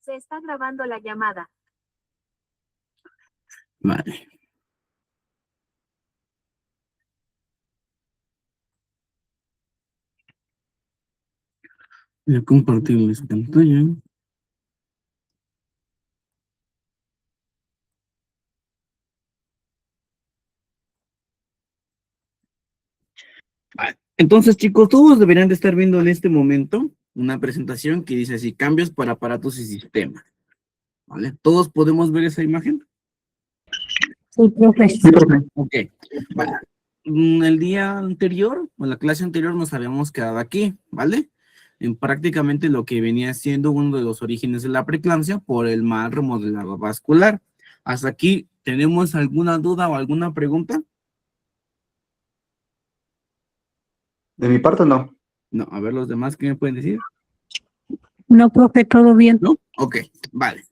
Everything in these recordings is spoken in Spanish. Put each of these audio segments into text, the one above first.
Se está grabando la llamada. Vale. Voy a compartirles pantalla. Vale. Entonces, chicos, todos deberían de estar viendo en este momento una presentación que dice así, cambios para aparatos y sistemas. ¿Vale? ¿Todos podemos ver esa imagen? Sí, profe. Sí, profe. Ok, vale. El día anterior, o en la clase anterior, nos habíamos quedado aquí, ¿vale? En prácticamente lo que venía siendo uno de los orígenes de la preeclampsia por el mal remodelado vascular. Hasta aquí, ¿tenemos alguna duda o alguna pregunta? De mi parte, no. No, a ver los demás, ¿qué me pueden decir? No, profe, todo bien. ¿No? Ok, vale.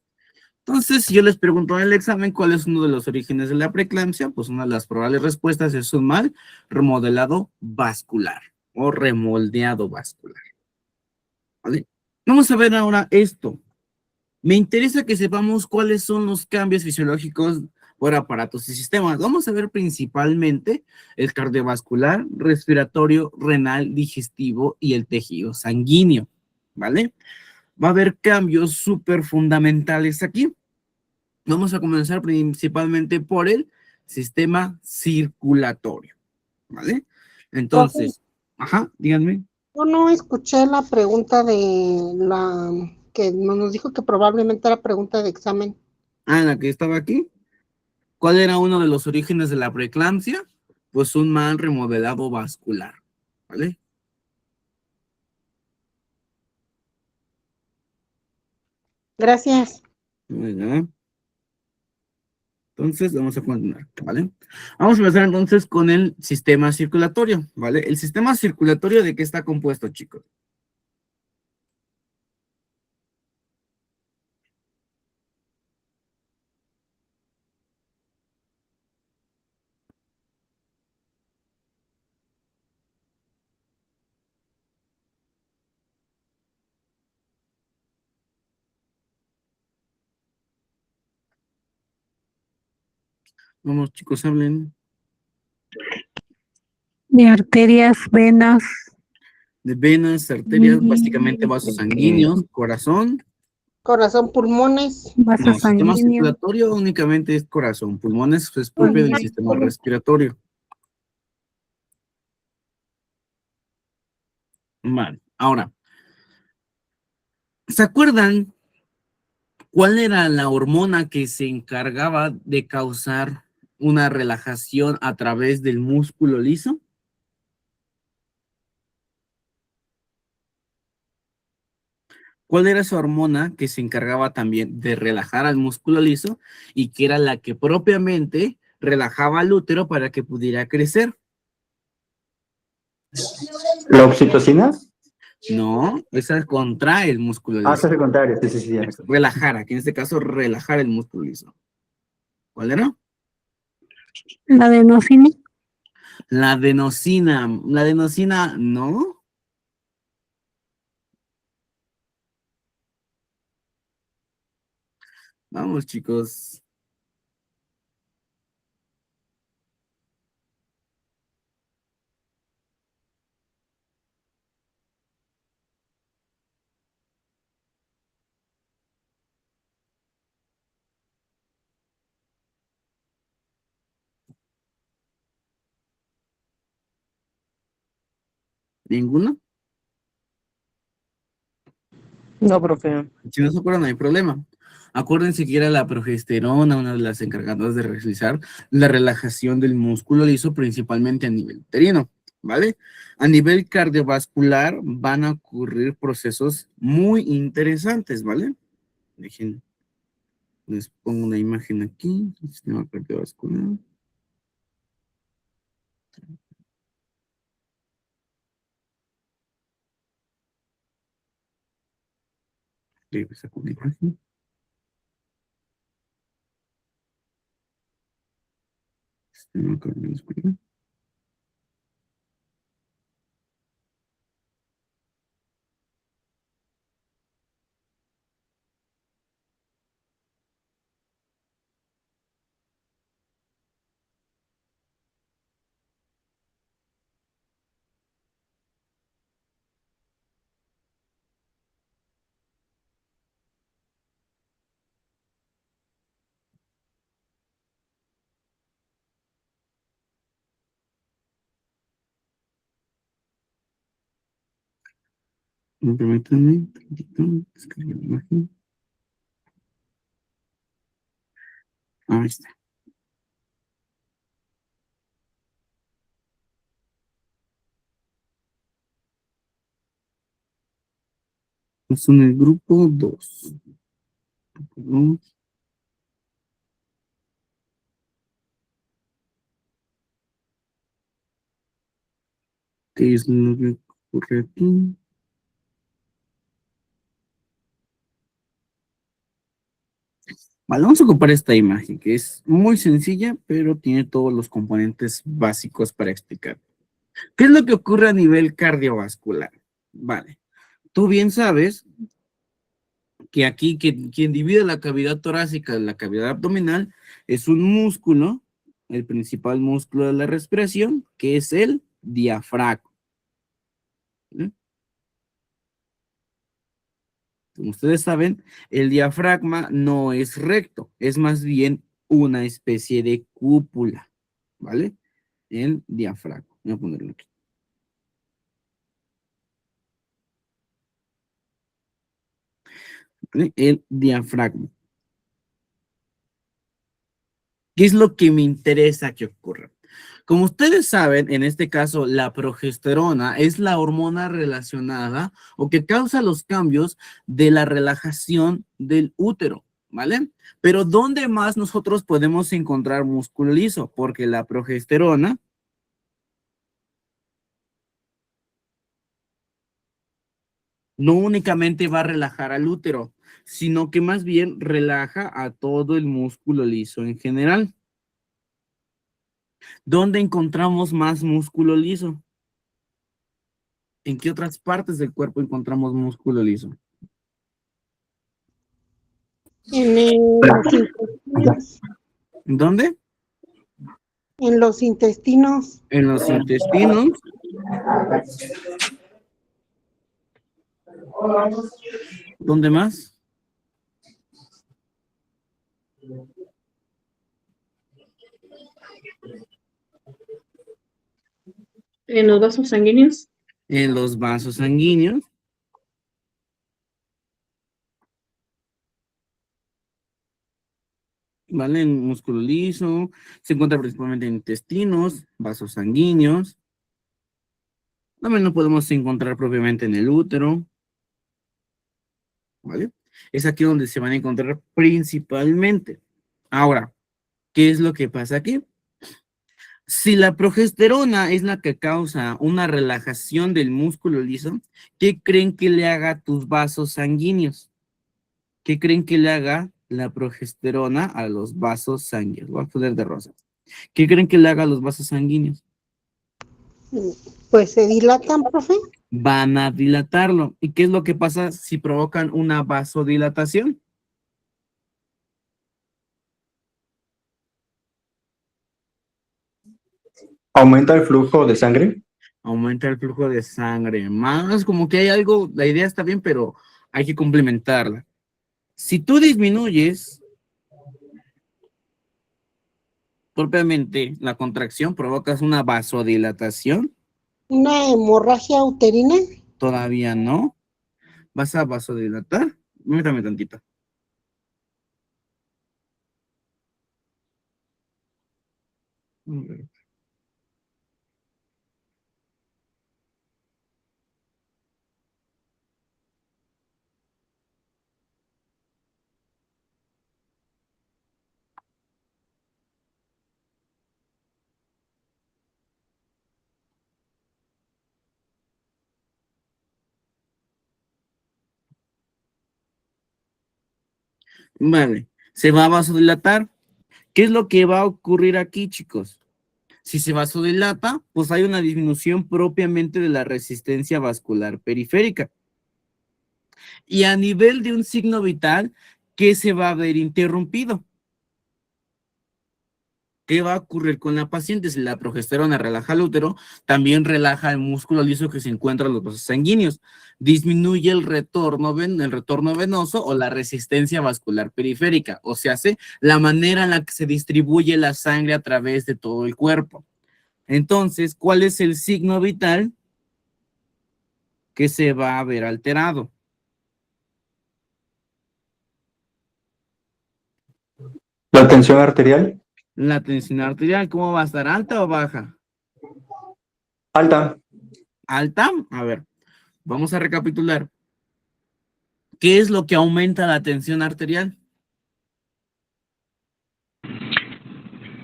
Entonces, si yo les pregunto en el examen cuál es uno de los orígenes de la preeclampsia, pues una de las probables respuestas es un mal remodelado vascular o remoldeado vascular. ¿Vale? Vamos a ver ahora esto. Me interesa que sepamos cuáles son los cambios fisiológicos por aparatos y sistemas. Vamos a ver principalmente el cardiovascular, respiratorio, renal, digestivo y el tejido sanguíneo. ¿Vale? Va a haber cambios súper fundamentales aquí. Vamos a comenzar principalmente por el sistema circulatorio, ¿vale? Entonces, ajá, díganme. Yo no escuché la pregunta de la que nos dijo que probablemente era pregunta de examen. Ah, la que estaba aquí. ¿Cuál era uno de los orígenes de la preeclampsia? Pues un mal remodelado vascular, ¿vale? Gracias. Bueno. Entonces, vamos a continuar, ¿vale? Vamos a empezar entonces con el sistema circulatorio, ¿vale? El sistema circulatorio, ¿de qué está compuesto, chicos? Vamos, chicos, hablen. De arterias, venas. De venas, arterias, básicamente vasos sanguíneos, corazón. Corazón, pulmones. Vasos No, sistema sanguíneos. circulatorio únicamente es corazón, pulmones es propio del sistema respiratorio. Vale, ahora, ¿se acuerdan cuál era la hormona que se encargaba de causar una relajación a través del músculo liso? ¿Cuál era esa hormona que se encargaba también de relajar al músculo liso y que era la que propiamente relajaba al útero para que pudiera crecer? ¿La oxitocina? No, esa contrae el músculo Ah, liso. es el contrario. Sí, sí, sí. Ya. Relajar, aquí en este caso relajar el músculo liso. ¿Cuál era? La adenosina. La adenosina. La adenosina, ¿no? Vamos, chicos. ¿Ninguno? No, profe. Si no se acuerdan, no hay problema. Acuérdense que era la progesterona una de las encargadas de realizar la relajación del músculo liso, principalmente a nivel uterino, ¿vale? A nivel cardiovascular van a ocurrir procesos muy interesantes, ¿vale? Dejen, les pongo una imagen aquí, sistema cardiovascular. Ok, pues saco una imagen. Sistema cardiovascular. Permítanme tantito, descargar la imagen. Ahí está. Son el grupo 2. ¿Qué es lo que ocurre aquí? Vale, vamos a ocupar esta imagen que es muy sencilla, pero tiene todos los componentes básicos para explicar. ¿Qué es lo que ocurre a nivel cardiovascular? Vale, tú bien sabes que aquí quien divide la cavidad torácica de la cavidad abdominal es un músculo, el principal músculo de la respiración, que es el diafragma. ¿Sí? Como ustedes saben, el diafragma no es recto, es más bien una especie de cúpula, ¿vale? El diafragma. Voy a ponerlo aquí. ¿Vale? El diafragma. ¿Qué es lo que me interesa que ocurra? Como ustedes saben, en este caso, la progesterona es la hormona relacionada o que causa los cambios de la relajación del útero, ¿vale? Pero ¿dónde más nosotros podemos encontrar músculo liso? Porque la progesterona no únicamente va a relajar al útero, sino que más bien relaja a todo el músculo liso en general. ¿Dónde encontramos más músculo liso? ¿En qué otras partes del cuerpo encontramos músculo liso? En los intestinos. ¿Dónde? En los intestinos. En los intestinos. ¿Dónde más? En los vasos sanguíneos. En los vasos sanguíneos. ¿Vale? En músculo liso. Se encuentra principalmente en intestinos, vasos sanguíneos. También lo podemos encontrar propiamente en el útero. ¿Vale? Es aquí donde se van a encontrar principalmente. Ahora, ¿qué es lo que pasa aquí? Si la progesterona es la que causa una relajación del músculo liso, ¿qué creen que le haga a tus vasos sanguíneos? ¿Qué creen que le haga la progesterona a los vasos sanguíneos? Voy a poner de rosa. ¿Qué creen que le haga a los vasos sanguíneos? Pues se dilatan, profe. Van a dilatarlo. ¿Y qué es lo que pasa si provocan una vasodilatación? ¿Aumenta el flujo de sangre? Aumenta el flujo de sangre. Más como que hay algo, la idea está bien, pero hay que complementarla. Si tú disminuyes propiamente la contracción, provocas una vasodilatación, Una hemorragia uterina. todavía no. Vas a vasodilatar. Métame tantito. Vale, se va a vasodilatar. ¿Qué es lo que va a ocurrir aquí, chicos? Si se vasodilata, pues hay una disminución propiamente de la resistencia vascular periférica. Y a nivel de un signo vital, ¿qué se va a ver interrumpido? ¿Qué va a ocurrir con la paciente? Si la progesterona relaja el útero, también relaja el músculo liso que se encuentra en los vasos sanguíneos. Disminuye el retorno venoso o la resistencia vascular periférica, o sea, la manera en la que se distribuye la sangre a través de todo el cuerpo. Entonces, ¿cuál es el signo vital? que se va a ver alterado. La tensión arterial, La tensión arterial, ¿cómo va a estar? ¿Alta o baja? alta. ¿Alta? A ver, vamos a recapitular. ¿Qué es lo que aumenta la tensión arterial?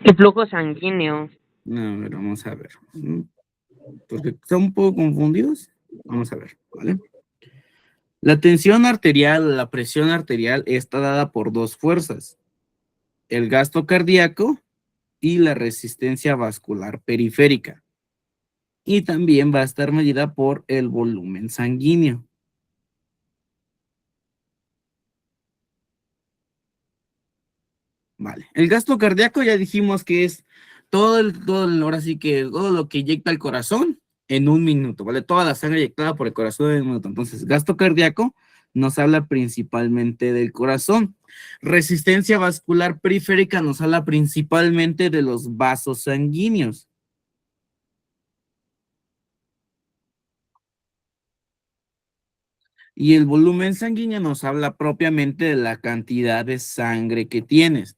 El flujo sanguíneo. A ver, vamos a ver. Porque están un poco confundidos. Vamos a ver, ¿vale? La tensión arterial, la presión arterial está dada por dos fuerzas: el gasto cardíaco y la resistencia vascular periférica. Y también va a estar medida por el volumen sanguíneo. Vale. El gasto cardíaco ya dijimos que es ahora sí que todo lo que inyecta el corazón en un minuto, ¿vale? Toda la sangre inyectada por el corazón en un minuto. Entonces, gasto cardíaco nos habla principalmente del corazón. Resistencia vascular periférica nos habla principalmente de los vasos sanguíneos. Y el volumen sanguíneo nos habla propiamente de la cantidad de sangre que tienes.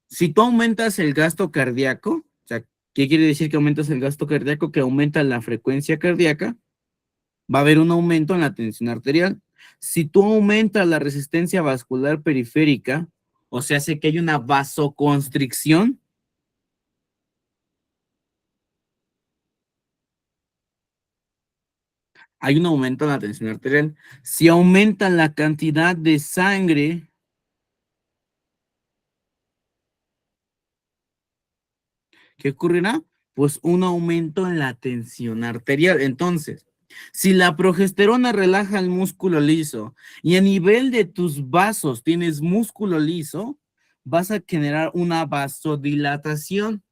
Si tú aumentas el gasto cardíaco, o sea, ¿qué quiere decir que aumentas el gasto cardíaco? Que aumenta la frecuencia cardíaca, va a haber un aumento en la tensión arterial. Si tú aumentas la resistencia vascular periférica, o sea, hace que hay una vasoconstricción, hay un aumento en la tensión arterial. Si aumenta la cantidad de sangre, ¿qué ocurrirá? Pues un aumento en la tensión arterial. Entonces, si la progesterona relaja el músculo liso y a nivel de tus vasos tienes músculo liso, vas a generar una vasodilatación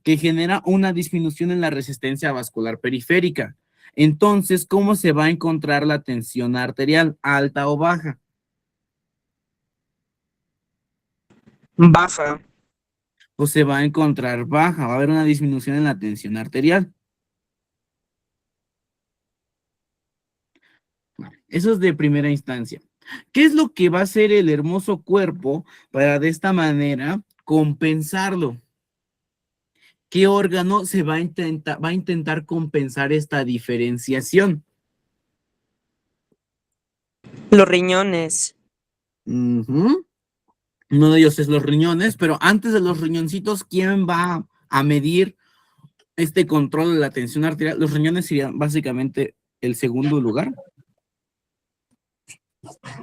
que genera una disminución en la resistencia vascular periférica. Entonces, ¿cómo se va a encontrar la tensión arterial? ¿Alta o baja? Baja. Pues se va a encontrar baja, va a haber una disminución en la tensión arterial. Eso es de primera instancia. ¿Qué es lo que va a hacer el hermoso cuerpo para de esta manera compensarlo? ¿Qué órgano se va a intentar compensar esta diferenciación? Los riñones. Ujú. Uno de ellos es los riñones, pero antes de los riñoncitos, ¿quién va a medir este control de la tensión arterial? Los riñones serían básicamente el segundo lugar.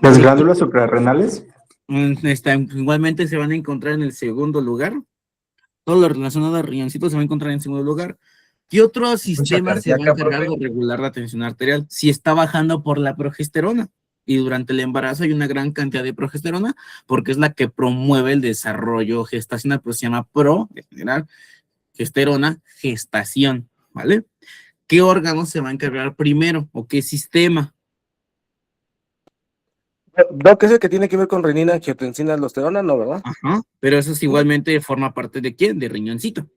Las glándulas suprarrenales, Igualmente se van a encontrar en el segundo lugar. Todo lo relacionado a riñoncitos se va a encontrar en segundo lugar. ¿Qué otro sistema se va a encargar de regular la tensión arterial? Si está bajando por la progesterona. Y durante el embarazo hay una gran cantidad de progesterona porque es la que promueve el desarrollo gestacional, pues se llama de general, gesterona, gestación, ¿vale? ¿Qué órgano se va a encargar primero o qué sistema? Doc, ese que tiene que ver con renina, angiotensina, aldosterona, no, ¿verdad? Ajá, pero eso es igualmente forma parte de ¿quién? De riñoncito.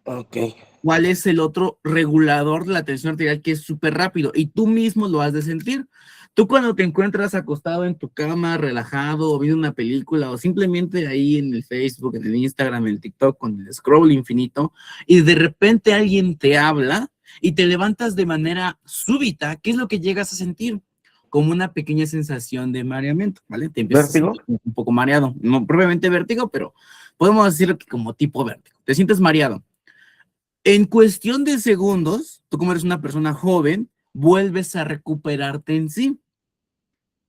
Ok. ¿Cuál es el otro regulador de la tensión arterial que es súper rápido? Y tú mismo lo has de sentir. Tú cuando te encuentras acostado en tu cama, relajado, o viendo una película, o simplemente ahí en el Facebook, en el Instagram, en el TikTok, con el scroll infinito, y de repente alguien te habla y te levantas de manera súbita, ¿qué es lo que llegas a sentir? Como una pequeña sensación de mareamiento, ¿vale? Te empiezas ¿Vértigo? a sentir un poco mareado. No propiamente vértigo, pero podemos decir que como tipo vértigo. Te sientes mareado. En cuestión de segundos, tú como eres una persona joven, vuelves a recuperarte en sí.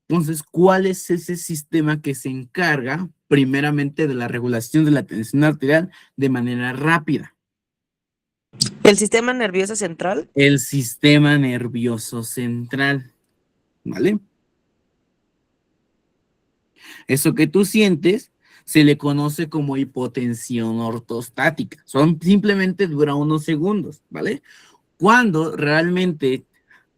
Entonces, ¿cuál es ese sistema que se encarga primeramente de la regulación de la tensión arterial de manera rápida? El sistema nervioso central. El sistema nervioso central, ¿vale? Eso que tú sientes se le conoce como hipotensión ortostática. Simplemente dura unos segundos, ¿vale? Cuando realmente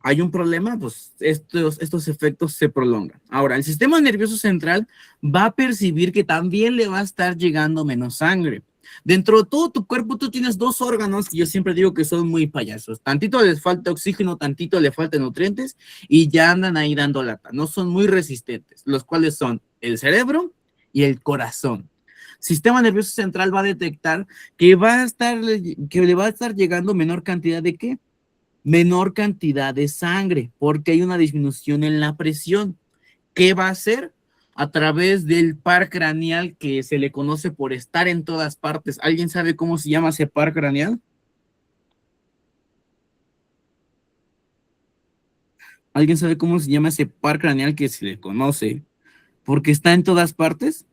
hay un problema, pues estos efectos se prolongan. Ahora, el sistema nervioso central va a percibir que también le va a estar llegando menos sangre. Dentro de todo tu cuerpo tú tienes dos órganos que yo siempre digo que son muy payasos. Tantito les falta oxígeno, tantito le faltan nutrientes y ya andan ahí dando lata. No son muy resistentes, los cuales son el cerebro y el corazón. Sistema nervioso central va a detectar que le va a estar llegando menor cantidad de ¿qué? Menor cantidad de sangre, porque hay una disminución en la presión. ¿Qué va a hacer? A través del par craneal que se le conoce por estar en todas partes. ¿Alguien sabe cómo se llama ese par craneal? ¿Alguien sabe cómo se llama ese par craneal que se le conoce porque está en todas partes?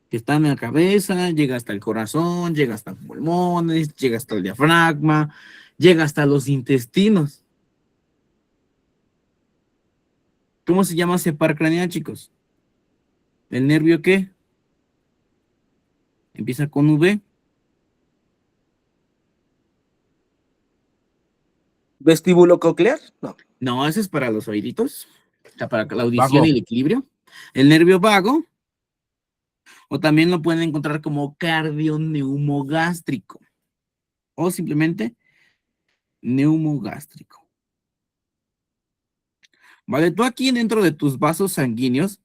Que está en la cabeza, llega hasta el corazón, llega hasta los pulmones, llega hasta el diafragma, llega hasta los intestinos. ¿Cómo se llama ese par craneal, chicos? ¿El nervio qué? Empieza con V. ¿Vestíbulo coclear? No. No, ese es para los oíditos, o sea, para la audición Vago. y el equilibrio. El nervio vago, o también lo pueden encontrar como cardioneumogástrico, o simplemente neumogástrico. Vale, tú aquí dentro de tus vasos sanguíneos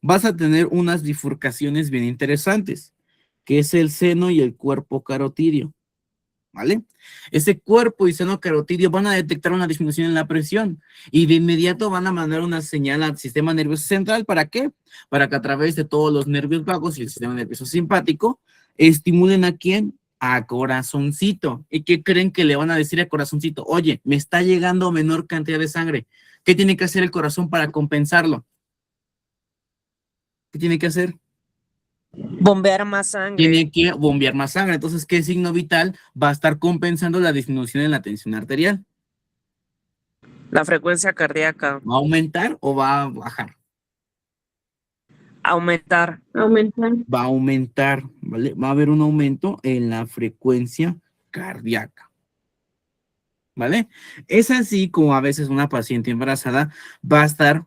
vas a tener unas bifurcaciones bien interesantes, que es el seno y el cuerpo carotídeo. ¿Vale? Ese cuerpo y seno carotídeo van a detectar una disminución en la presión y de inmediato van a mandar una señal al sistema nervioso central. ¿Para qué? Para que a través de todos los nervios vagos y el sistema nervioso simpático estimulen ¿a quién? A corazoncito. ¿Y qué creen que le van a decir a corazoncito? Oye, me está llegando menor cantidad de sangre. ¿Qué tiene que hacer el corazón para compensarlo? ¿Qué tiene que hacer? Bombear más sangre. Tiene que bombear más sangre. Entonces, ¿qué signo vital va a estar compensando la disminución en la tensión arterial? La frecuencia cardíaca. ¿Va a aumentar o va a bajar? Aumentar. Va a aumentar, ¿vale? Va a haber un aumento en la frecuencia cardíaca, ¿vale? Es así como a veces una paciente embarazada va a estar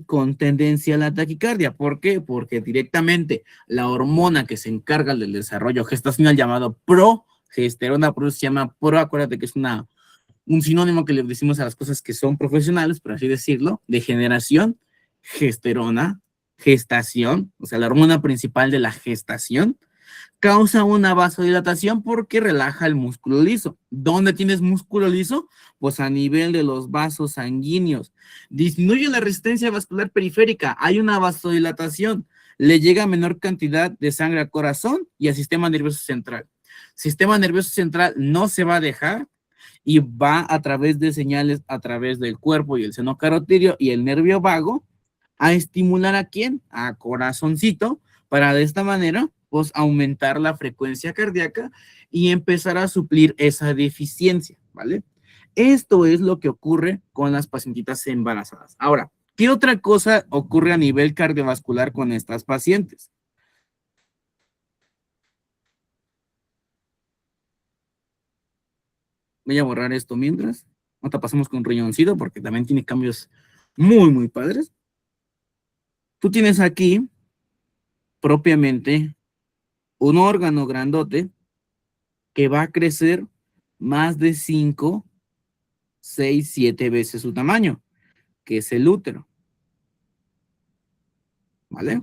con tendencia a la taquicardia. ¿Por qué? Porque directamente la hormona que se encarga del desarrollo gestacional llamado progesterona, por eso se llama pro, acuérdate que es un sinónimo que le decimos a las cosas que son profesionales, por así decirlo, de generación, gesterona, gestación, o sea, la hormona principal de la gestación, causa una vasodilatación porque relaja el músculo liso. ¿Dónde tienes músculo liso? Pues a nivel de los vasos sanguíneos. Disminuye la resistencia vascular periférica, hay una vasodilatación, le llega menor cantidad de sangre al corazón y al sistema nervioso central. Sistema nervioso central no se va a dejar y va a través de señales a través del cuerpo y el seno carotídeo y el nervio vago a estimular ¿a quién? A corazoncito, para de esta manera pues aumentar la frecuencia cardíaca y empezar a suplir esa deficiencia, ¿vale? Esto es lo que ocurre con las pacientitas embarazadas. Ahora, ¿qué otra cosa ocurre a nivel cardiovascular con estas pacientes? Voy a borrar esto mientras. Ahorita pasamos con riñoncito porque también tiene cambios muy, muy padres. Tú tienes aquí propiamente un órgano grandote que va a crecer más de 5, 6, 7 veces su tamaño, que es el útero. ¿Vale?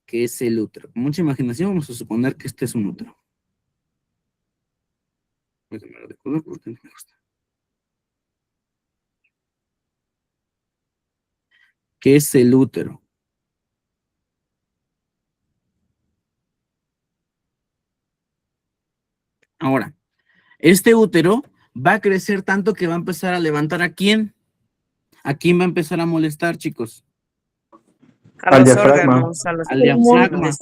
Que es el útero. Con mucha imaginación vamos a suponer que este es un útero. Voy a cambiar de color porque no me gusta. ¿Qué es el útero? Ahora, este útero va a crecer tanto que va a empezar a levantar ¿a quién? ¿A quién va a empezar a molestar, chicos? A Al los diafragma. órganos, a los Al diafragma pulmones.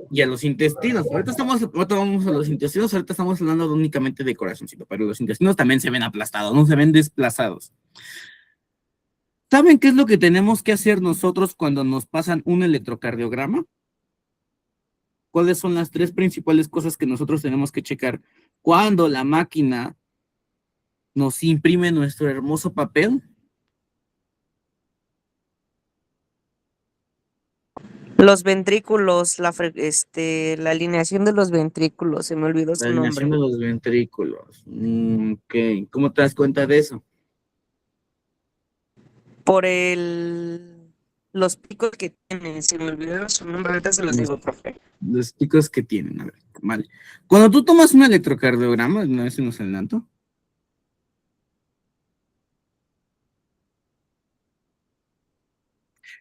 y a los intestinos. Ahorita vamos a los intestinos, ahorita estamos hablando únicamente de corazoncito, pero los intestinos también se ven aplastados, no se ven desplazados. ¿Saben qué es lo que tenemos que hacer nosotros cuando nos pasan un electrocardiograma? ¿Cuáles son las 3 principales cosas que nosotros tenemos que checar cuando la máquina nos imprime nuestro hermoso papel? Los ventrículos, la alineación de los ventrículos, se me olvidó La su alineación nombre. de los ventrículos. Ok, ¿cómo te das cuenta de eso? Por los picos que tienen, se me olvidó su nombre, ahorita se los digo, profe. Los picos que tienen, a ver, vale. Cuando tú tomas un electrocardiograma, no es nos adelanto.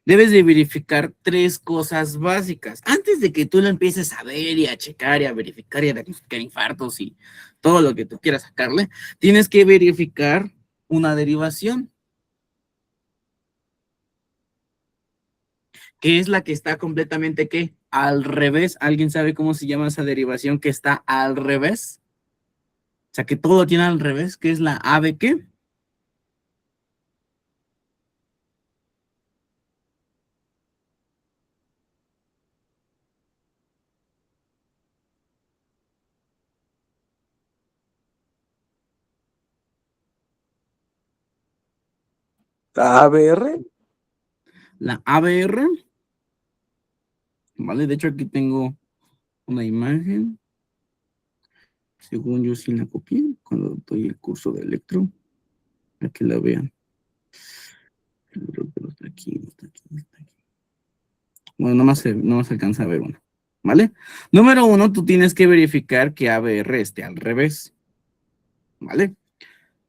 Debes de verificar 3 cosas básicas. Antes de que tú lo empieces a ver y a checar y a verificar y a diagnosticar infartos y todo lo que tú quieras sacarle, tienes que verificar una derivación, que es la que está completamente, ¿qué? Al revés. ¿Alguien sabe cómo se llama esa derivación que está al revés? O sea, que todo tiene al revés, que es la AB, ¿qué? ABR. La ABR, ¿vale? De hecho, aquí tengo una imagen. Según yo sí la copié cuando doy el curso de electro. Para que la vean. Pero está aquí, está aquí, está aquí. Bueno, no más se alcanza a ver una. ¿Vale? Número 1, tú tienes que verificar que ABR esté al revés. ¿Vale?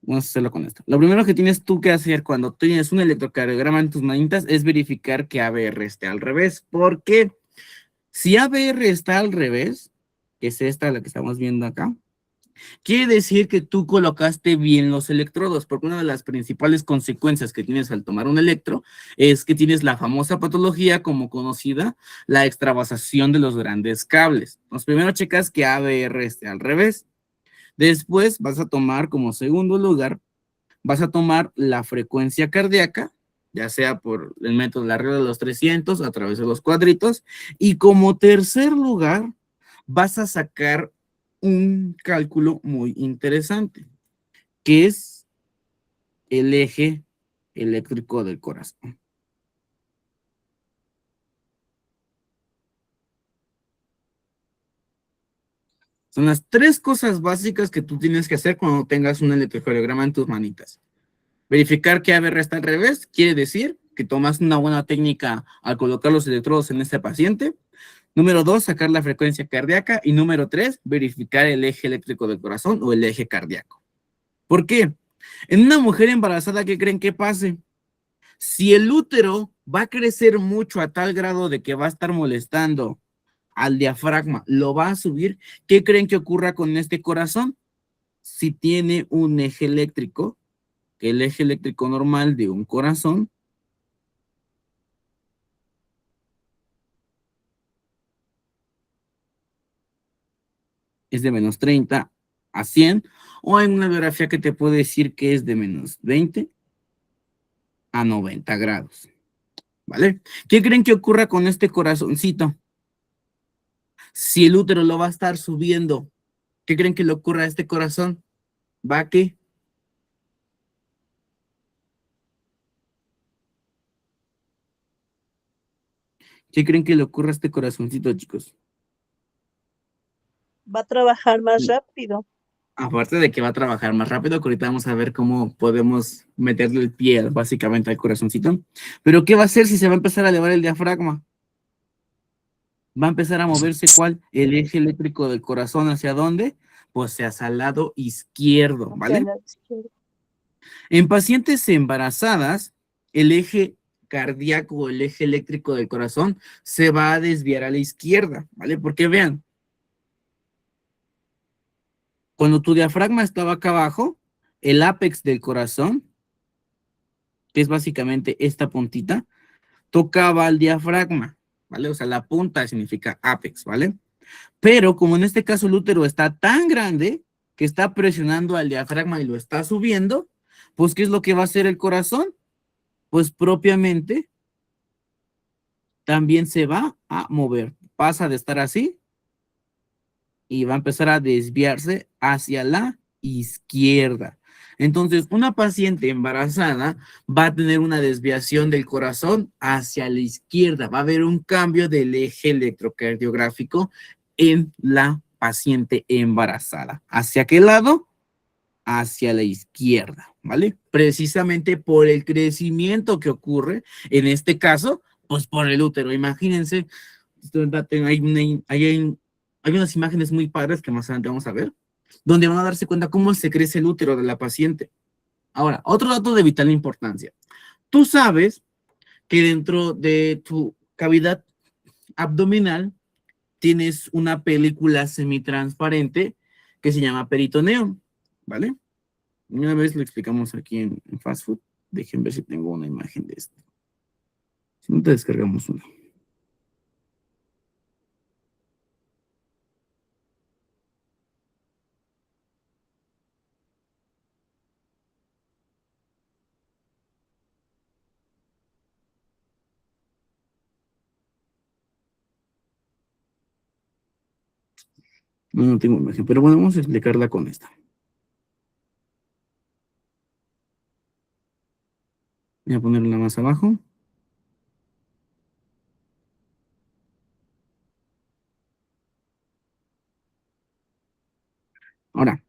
Vamos a hacerlo con esto. Lo primero que tienes tú que hacer cuando tienes un electrocardiograma en tus manitas es verificar que ABR esté al revés. ¿Por qué? Si ABR está al revés, que es esta la que estamos viendo acá, quiere decir que tú colocaste bien los electrodos, porque una de las principales consecuencias que tienes al tomar un electro es que tienes la famosa patología como conocida, la extravasación de los grandes cables. Entonces, primero checas que ABR esté al revés. Después vas a tomar como segundo lugar, vas a tomar la frecuencia cardíaca, ya sea por el método de la regla de los 300 a través de los cuadritos. Y como tercer lugar, vas a sacar un cálculo muy interesante, que es el eje eléctrico del corazón. Son las 3 cosas básicas que tú tienes que hacer cuando tengas un electrocardiograma en tus manitas. Verificar que ABR está al revés, quiere decir que tomas una buena técnica al colocar los electrodos en este paciente. Número 2, sacar la frecuencia cardíaca. Y número 3, verificar el eje eléctrico del corazón o el eje cardíaco. ¿Por qué? En una mujer embarazada, ¿qué creen que pase? Si el útero va a crecer mucho a tal grado de que va a estar molestando al diafragma, lo va a subir, ¿qué creen que ocurra con este corazón? Si tiene un eje eléctrico, que el eje eléctrico normal de un corazón es de menos 30 a 100, o hay una biografía que te puede decir que es de menos 20 a 90 grados, ¿vale? ¿Qué creen que ocurra con este corazoncito? Si el útero lo va a estar subiendo, ¿qué creen que le ocurra a este corazón? ¿Va a qué? ¿Qué creen que le ocurra a este corazoncito, chicos? Va a trabajar más rápido. Aparte de que va a trabajar más rápido, que ahorita vamos a ver cómo podemos meterle el pie básicamente al corazoncito. Pero ¿qué va a hacer si se va a empezar a elevar el diafragma? Va a empezar a moverse ¿cuál? El eje eléctrico del corazón, ¿hacia dónde? Pues hacia el lado izquierdo, ¿vale? En pacientes embarazadas, el eje cardíaco o el eje eléctrico del corazón se va a desviar a la izquierda, ¿vale? Porque vean, cuando tu diafragma estaba acá abajo, el ápex del corazón, que es básicamente esta puntita, tocaba al diafragma, ¿vale? O sea, la punta significa ápex, ¿vale? Pero como en este caso el útero está tan grande que está presionando al diafragma y lo está subiendo, pues ¿qué es lo que va a hacer el corazón? pues propiamente también se va a mover. Pasa de estar así y va a empezar a desviarse hacia la izquierda. Entonces, una paciente embarazada va a tener una desviación del corazón hacia la izquierda. Va a haber un cambio del eje electrocardiográfico en la paciente embarazada. ¿Hacia qué lado? Hacia la izquierda, ¿vale? Precisamente por el crecimiento que ocurre, en este caso, pues por el útero. Imagínense, hay unas imágenes muy padres que más adelante vamos a ver, donde van a darse cuenta cómo se crece el útero de la paciente. Ahora, otro dato de vital importancia. Tú sabes que dentro de tu cavidad abdominal tienes una película semitransparente que se llama peritoneo, ¿vale? Una vez lo explicamos aquí en Fast Food. Dejen ver si tengo una imagen de esto. Si no, te descargamos una. No tengo imagen, pero bueno, vamos a explicarla con esta. Voy a ponerla más abajo. Ahora,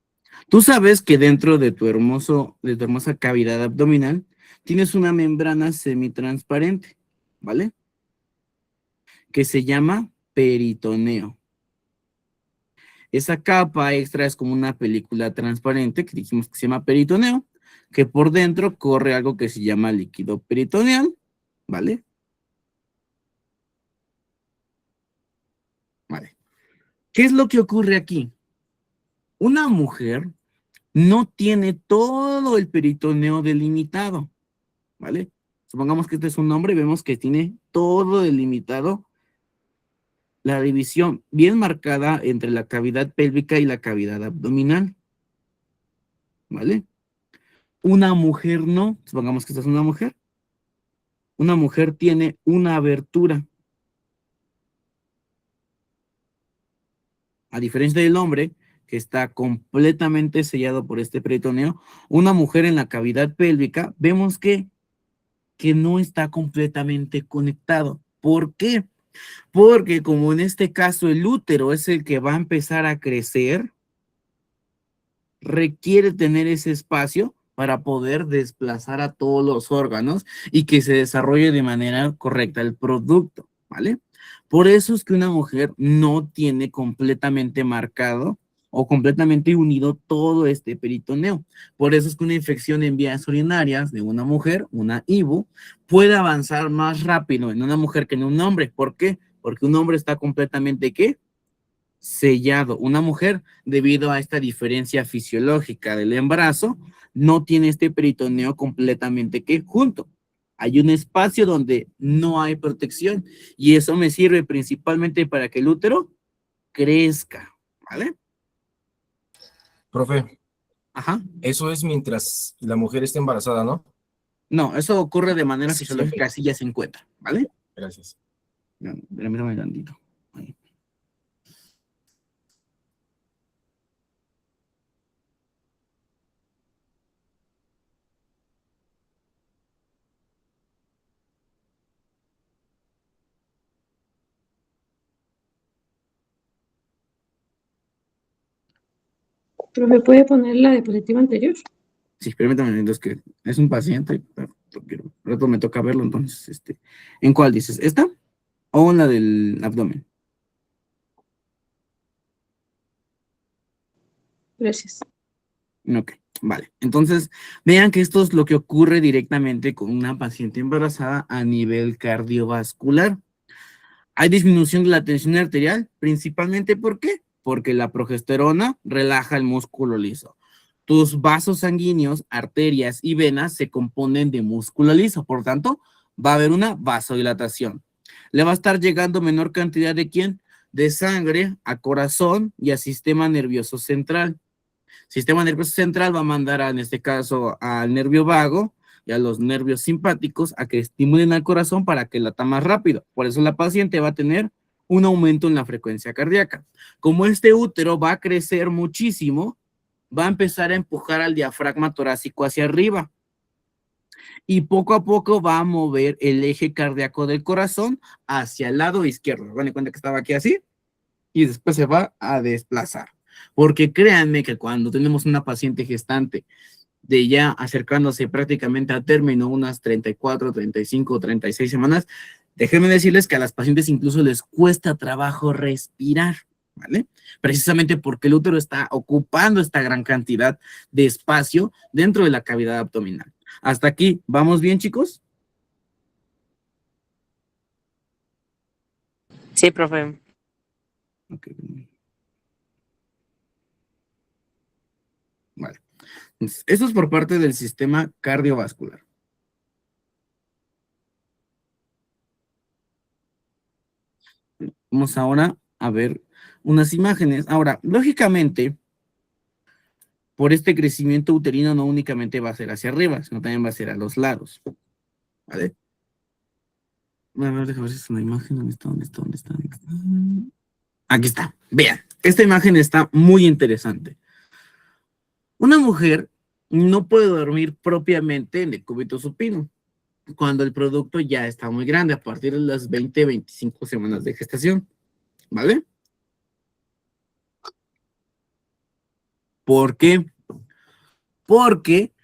tú sabes que dentro de tu hermosa cavidad abdominal tienes una membrana semitransparente, ¿vale? Que se llama peritoneo. Esa capa extra es como una película transparente que dijimos que se llama peritoneo, que por dentro corre algo que se llama líquido peritoneal, ¿vale? Vale. ¿Qué es lo que ocurre aquí? Una mujer no tiene todo el peritoneo delimitado, ¿vale? Supongamos que este es un hombre y vemos que tiene todo delimitado, la división bien marcada entre la cavidad pélvica y la cavidad abdominal, ¿vale? Una mujer no, supongamos que esta es una mujer. Una mujer tiene una abertura. A diferencia del hombre, que está completamente sellado por este peritoneo, una mujer en la cavidad pélvica, vemos que no está completamente conectado. ¿Por qué? Porque como en este caso el útero es el que va a empezar a crecer, requiere tener ese espacio para poder desplazar a todos los órganos y que se desarrolle de manera correcta el producto, ¿vale? Por eso es que una mujer no tiene completamente marcado o completamente unido todo este peritoneo. Por eso es que una infección en vías urinarias de una mujer, una IBU, puede avanzar más rápido en una mujer que en un hombre. ¿Por qué? Porque un hombre está completamente, ¿qué? Sellado. Una mujer, debido a esta diferencia fisiológica del embarazo, no tiene este peritoneo completamente, ¿qué? Junto. Hay un espacio donde no hay protección y eso me sirve principalmente para que el útero crezca, ¿vale? Profe, Ajá. eso es mientras la mujer está embarazada, ¿no? No, eso ocurre de manera Sí. fisiológica, así ya se encuentra, ¿vale? Gracias. No, permítame tantito. Ahí. ¿Profe, puede poner la diapositiva anterior? Sí, permítame, es que es un paciente, pero rato me toca verlo, entonces, ¿en cuál dices? ¿Esta o en la del abdomen? Gracias. Ok, vale. Entonces, vean que esto es lo que ocurre directamente con una paciente embarazada a nivel cardiovascular. Hay disminución de la tensión arterial, principalmente ¿por qué? Porque la progesterona relaja el músculo liso. Tus vasos sanguíneos, arterias y venas se componen de músculo liso, por tanto, va a haber una vasodilatación. Le va a estar llegando menor cantidad de ¿quién? De sangre a corazón y a sistema nervioso central. Sistema nervioso central va a mandar, en este caso, al nervio vago, y a los nervios simpáticos a que estimulen al corazón para que lata más rápido. Por eso la paciente va a tener un aumento en la frecuencia cardíaca. Como este útero va a crecer muchísimo, va a empezar a empujar al diafragma torácico hacia arriba. Y poco a poco va a mover el eje cardíaco del corazón hacia el lado izquierdo. ¿Van a cuenta que estaba aquí así? Y después se va a desplazar. Porque créanme que cuando tenemos una paciente gestante de ya acercándose prácticamente a término, unas 34, 35, 36 semanas, déjenme decirles que a las pacientes incluso les cuesta trabajo respirar, ¿vale? Precisamente porque el útero está ocupando esta gran cantidad de espacio dentro de la cavidad abdominal. Hasta aquí, ¿vamos bien, chicos? Sí, profe. Ok. Vale. Entonces, esto es por parte del sistema cardiovascular. Vamos ahora a ver unas imágenes. Ahora, lógicamente, por este crecimiento uterino no únicamente va a ser hacia arriba, sino también va a ser a los lados. ¿Vale? A ver, déjame ver si es una imagen. ¿Dónde está? ¿Dónde está? ¿Dónde está? ¿Dónde está? Aquí está. Vean, esta imagen está muy interesante. Una mujer no puede dormir propiamente en decúbito supino cuando el producto ya está muy grande, a partir de las 20, 25 semanas de gestación. ¿Vale? ¿Por qué? Porque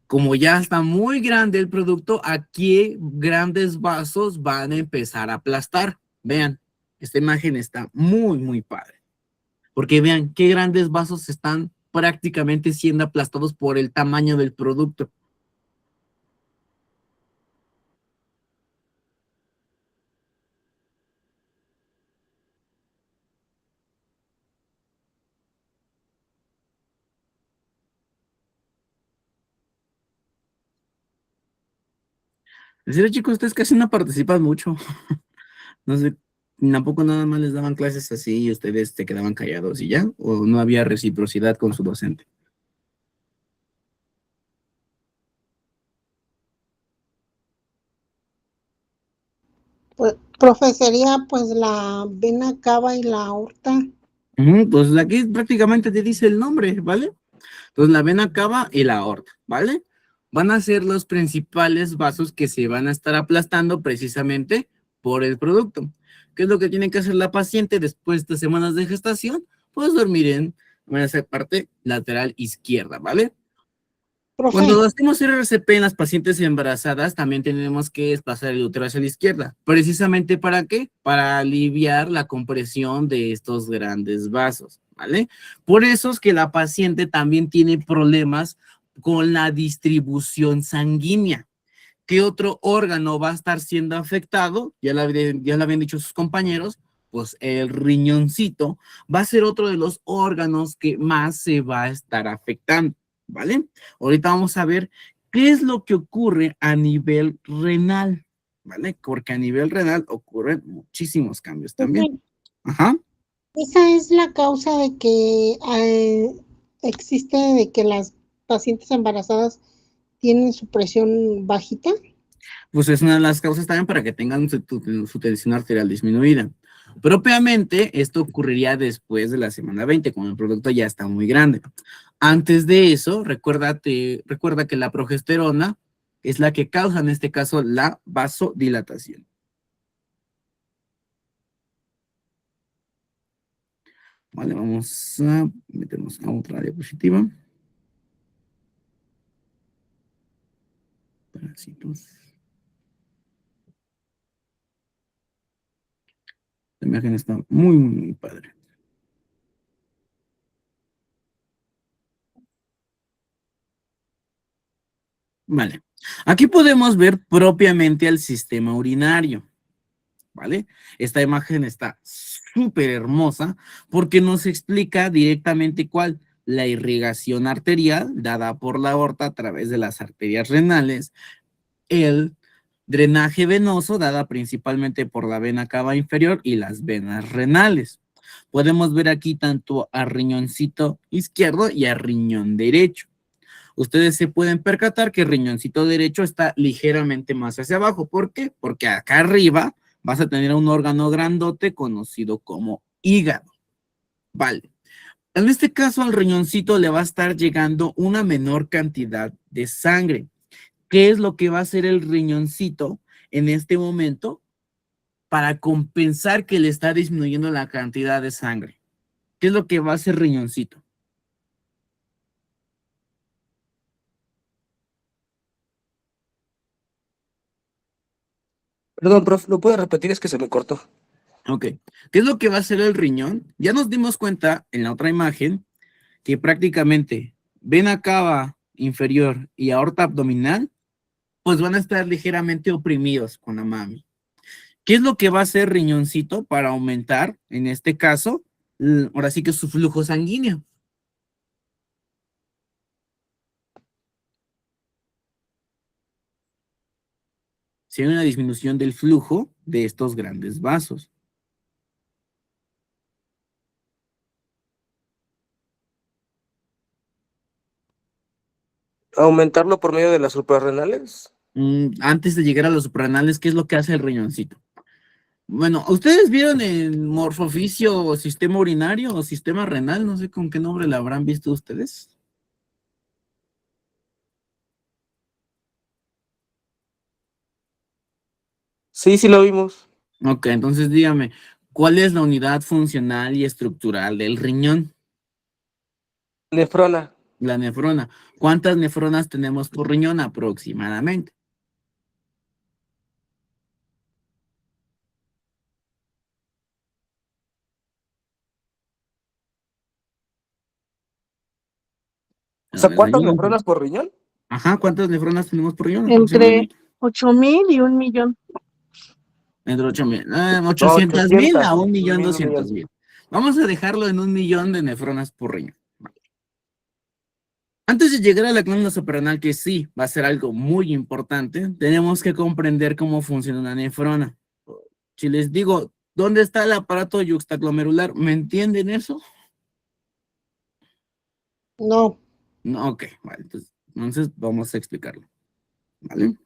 como ya está muy grande el producto, aquí grandes vasos van a empezar a aplastar. Vean, esta imagen está muy, muy padre. Porque vean qué grandes vasos están prácticamente siendo aplastados por el tamaño del producto. En serio, chicos, ustedes casi no participan mucho. No sé, tampoco nada más les daban clases así y ustedes se quedaban callados y ya, o no había reciprocidad con su docente. Pues, profe, sería pues la vena cava y la aorta. Pues aquí prácticamente te dice el nombre, ¿vale? Entonces la vena cava y la aorta, ¿vale? Van a ser los principales vasos que se van a estar aplastando precisamente por el producto. ¿Qué es lo que tiene que hacer la paciente después de semanas de gestación? Pues dormir en esa parte lateral izquierda, ¿vale? Profe, Cuando hacemos RCP en las pacientes embarazadas, también tenemos que desplazar el útero hacia la izquierda. ¿Precisamente para qué? Para aliviar la compresión de estos grandes vasos, ¿vale? Por eso es que la paciente también tiene problemas con la distribución sanguínea. ¿Qué otro órgano va a estar siendo afectado? Ya lo habían dicho sus compañeros, pues el riñoncito va a ser otro de los órganos que más se va a estar afectando. ¿Vale? Ahorita vamos a ver qué es lo que ocurre a nivel renal, ¿vale? Porque a nivel renal ocurren muchísimos cambios también. Ajá. esa es la causa de que existe de que las pacientes embarazadas tienen su presión bajita. Pues es una de las causas también para que tengan su tensión arterial disminuida. Propiamente, esto ocurriría después de la semana 20, cuando el producto ya está muy grande. Antes de eso, recuerda que la progesterona es la que causa, en este caso, la vasodilatación. Vale, vamos a meternos a otra diapositiva. Parásitos. La imagen está muy, muy, muy padre. Vale, aquí podemos ver propiamente el sistema urinario, ¿vale? Esta imagen está súper hermosa porque nos explica directamente cuál, la irrigación arterial dada por la aorta a través de las arterias renales, el drenaje venoso dada principalmente por la vena cava inferior y las venas renales. Podemos ver aquí tanto a riñoncito izquierdo y a riñón derecho. ustedes se pueden percatar que el riñoncito derecho está ligeramente más hacia abajo. ¿Por qué? Porque acá arriba vas a tener un órgano grandote conocido como hígado. Vale. En este caso, al riñoncito le va a estar llegando una menor cantidad de sangre. ¿Qué es lo que va a hacer el riñoncito en este momento para compensar que le está disminuyendo la cantidad de sangre? ¿Qué es lo que va a hacer riñoncito? Perdón, prof, ¿lo puede repetir? Es que se me cortó. Ok. ¿Qué es lo que va a hacer el riñón? Ya nos dimos cuenta en la otra imagen que prácticamente vena cava inferior y aorta abdominal, pues van a estar ligeramente oprimidos con la mami. ¿Qué es lo que va a hacer riñoncito para aumentar, en este caso, ahora sí que su flujo sanguíneo? Si hay una disminución del flujo de estos grandes vasos. ¿Aumentarlo por medio de las suprarrenales? Antes de llegar a los suprarrenales, ¿qué es lo que hace el riñoncito? Bueno, ¿ustedes vieron el morfoficio o sistema urinario o sistema renal? No sé con qué nombre la habrán visto ustedes. Sí, sí lo vimos. Ok, entonces dígame, ¿cuál es la unidad funcional y estructural del riñón? Nefrona. La nefrona. ¿Cuántas nefronas tenemos por riñón aproximadamente? O sea, A ver, ¿cuántas señor. nefronas por riñón? Ajá, ¿cuántas nefronas tenemos por riñón Entre aproximadamente? 8,000 y 1,000,000. Entre 800,000 No, 800,000 a 800,000, 1,200,000. Vamos a dejarlo en 1,000,000 de nefronas por riñón. Antes de llegar a la glándula suprarrenal, que sí va a ser algo muy importante, tenemos que comprender cómo funciona una nefrona. Si les digo, ¿dónde está el aparato yuxtaglomerular? ¿Me entienden eso? No, No, ok, vale, entonces vamos a explicarlo. ¿Vale?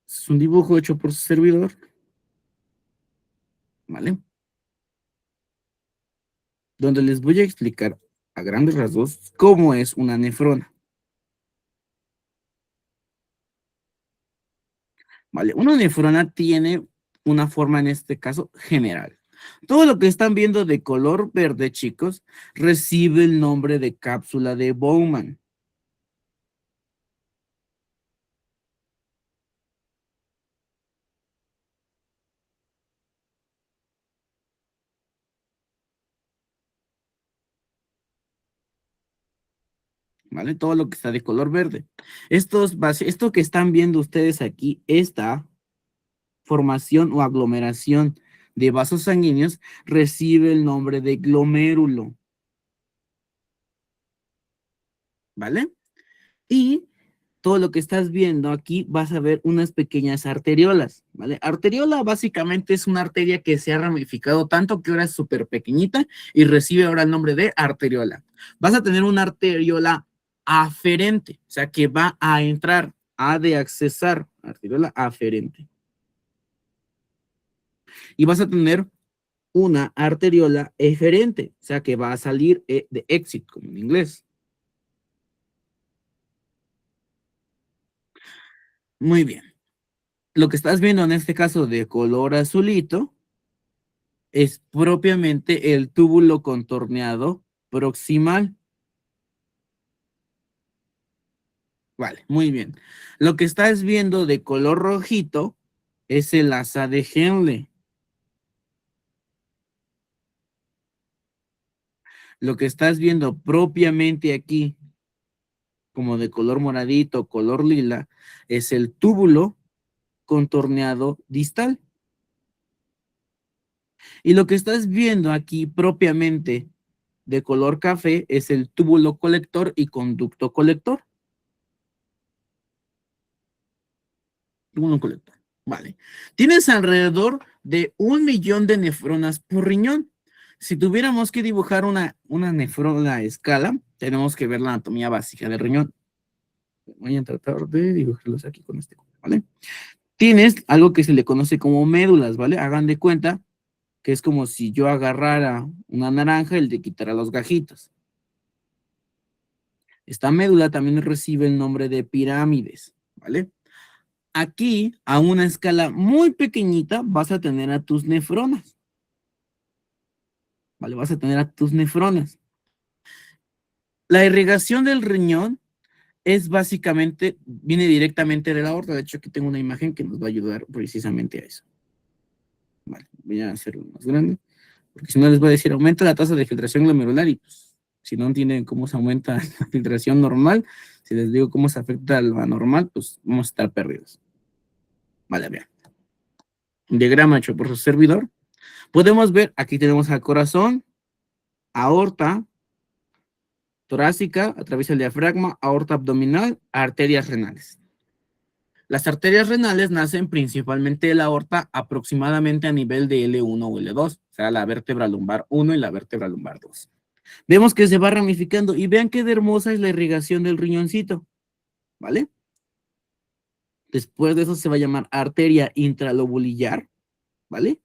Es un dibujo hecho por su servidor. ¿Vale? Donde les voy a explicar a grandes rasgos cómo es una nefrona. ¿Vale? Una nefrona tiene una forma, en este caso, general. Todo lo que están viendo de color verde, chicos, recibe el nombre de cápsula de Bowman. ¿Vale? Todo lo que está de color verde. Esto que están viendo ustedes aquí, esta formación o aglomeración de vasos sanguíneos, recibe el nombre de glomérulo. ¿Vale? Y todo lo que estás viendo aquí vas a ver unas pequeñas arteriolas, ¿vale? Arteriola básicamente es una arteria que se ha ramificado tanto que ahora es súper pequeñita y recibe ahora el nombre de arteriola. Vas a tener una arteriola aferente, o sea que va a entrar, ha de accesar, arteriola aferente. Y vas a tener una arteriola eferente, o sea que va a salir de exit, como en inglés. Muy bien. Lo que estás viendo en este caso de color azulito es propiamente el túbulo contorneado proximal. Vale, muy bien. Lo que estás viendo de color rojito es el asa de Henle. Lo que estás viendo propiamente aquí, como de color moradito, color lila, es el túbulo contorneado distal. Y lo que estás viendo aquí propiamente de color café es el túbulo colector y conducto colector. Túbulo colector. Vale. Tienes alrededor de 1,000,000 de nefronas por riñón. Si tuviéramos que dibujar una nefrona a escala, tenemos que ver la anatomía básica del riñón. Voy a tratar de dibujarlos aquí con este, ¿vale? Tienes algo que se le conoce como médulas, ¿vale? Hagan de cuenta que es como si yo agarrara una naranja y le quitara los gajitos. Esta médula también recibe el nombre de pirámides, ¿vale? Aquí, a una escala muy pequeñita, vas a tener a tus nefronas. ¿Vale? Vas a tener a tus nefronas. La irrigación del riñón es básicamente, viene directamente de la aorta. De hecho, aquí tengo una imagen que nos va a ayudar precisamente a eso. Vale, voy a hacerlo más grande, porque si no les voy a decir, aumenta la tasa de filtración glomerular y pues, si no entienden cómo se aumenta la filtración normal, si les digo cómo se afecta a lo anormal, pues vamos a estar perdidos. Vale, vean. Diagrama hecho por su servidor. Podemos ver, aquí tenemos al corazón, aorta, torácica, atraviesa el diafragma, aorta abdominal, arterias renales. Las arterias renales nacen principalmente de la aorta aproximadamente a nivel de L1 o L2, o sea, la vértebra lumbar 1 y la vértebra lumbar 2. Vemos que se va ramificando y vean qué de hermosa es la irrigación del riñoncito, ¿vale? Después de eso se va a llamar arteria intralobulillar, ¿vale?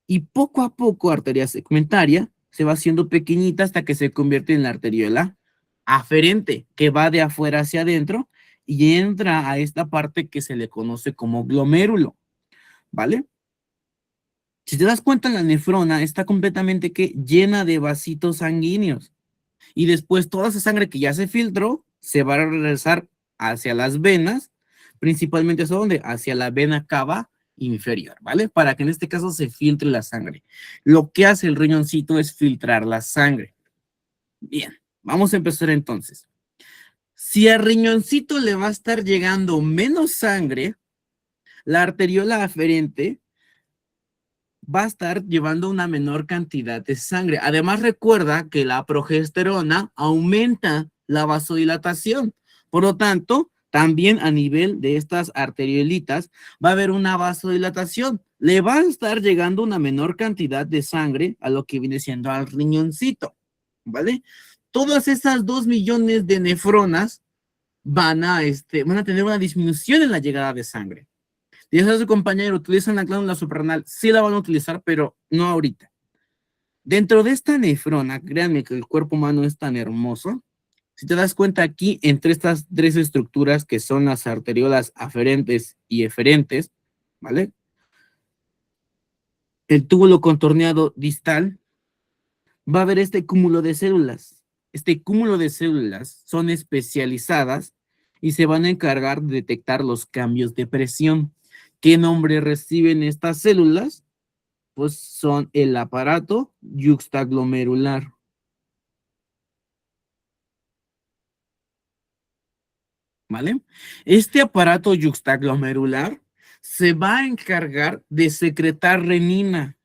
Y poco a poco arteria segmentaria se va haciendo pequeñita hasta que se convierte en la arteriola aferente, que va de afuera hacia adentro y entra a esta parte que se le conoce como glomérulo, ¿vale? Si te das cuenta, la nefrona está completamente llena de vasitos sanguíneos. Y después toda esa sangre que ya se filtró se va a regresar hacia las venas, principalmente ¿hacia dónde? Hacia la vena cava inferior, ¿vale? Para que en este caso se filtre la sangre. Lo que hace el riñoncito es filtrar la sangre. Bien, vamos a empezar entonces. Si al riñoncito le va a estar llegando menos sangre, la arteriola aferente va a estar llevando una menor cantidad de sangre. Además, recuerda que la progesterona aumenta la vasodilatación. Por lo tanto, también a nivel de estas arteriolitas va a haber una vasodilatación. Le va a estar llegando una menor cantidad de sangre a lo que viene siendo al riñoncito, ¿vale? Todas esas 2 millones de nefronas van a tener una disminución en la llegada de sangre. Dice a su compañero, utilizan la glándula suprarrenal. Sí la van a utilizar, pero no ahorita. Dentro de esta nefrona, créanme que el cuerpo humano es tan hermoso. Si te das cuenta aquí, entre estas 3 estructuras que son las arteriolas aferentes y eferentes, ¿vale? El túbulo contorneado distal, va a haber este cúmulo de células. Este cúmulo de células son especializadas y se van a encargar de detectar los cambios de presión. ¿Qué nombre reciben estas células? Pues son el aparato yuxtaglomerular. ¿Vale? Este aparato yuxtaglomerular se va a encargar de secretar renina.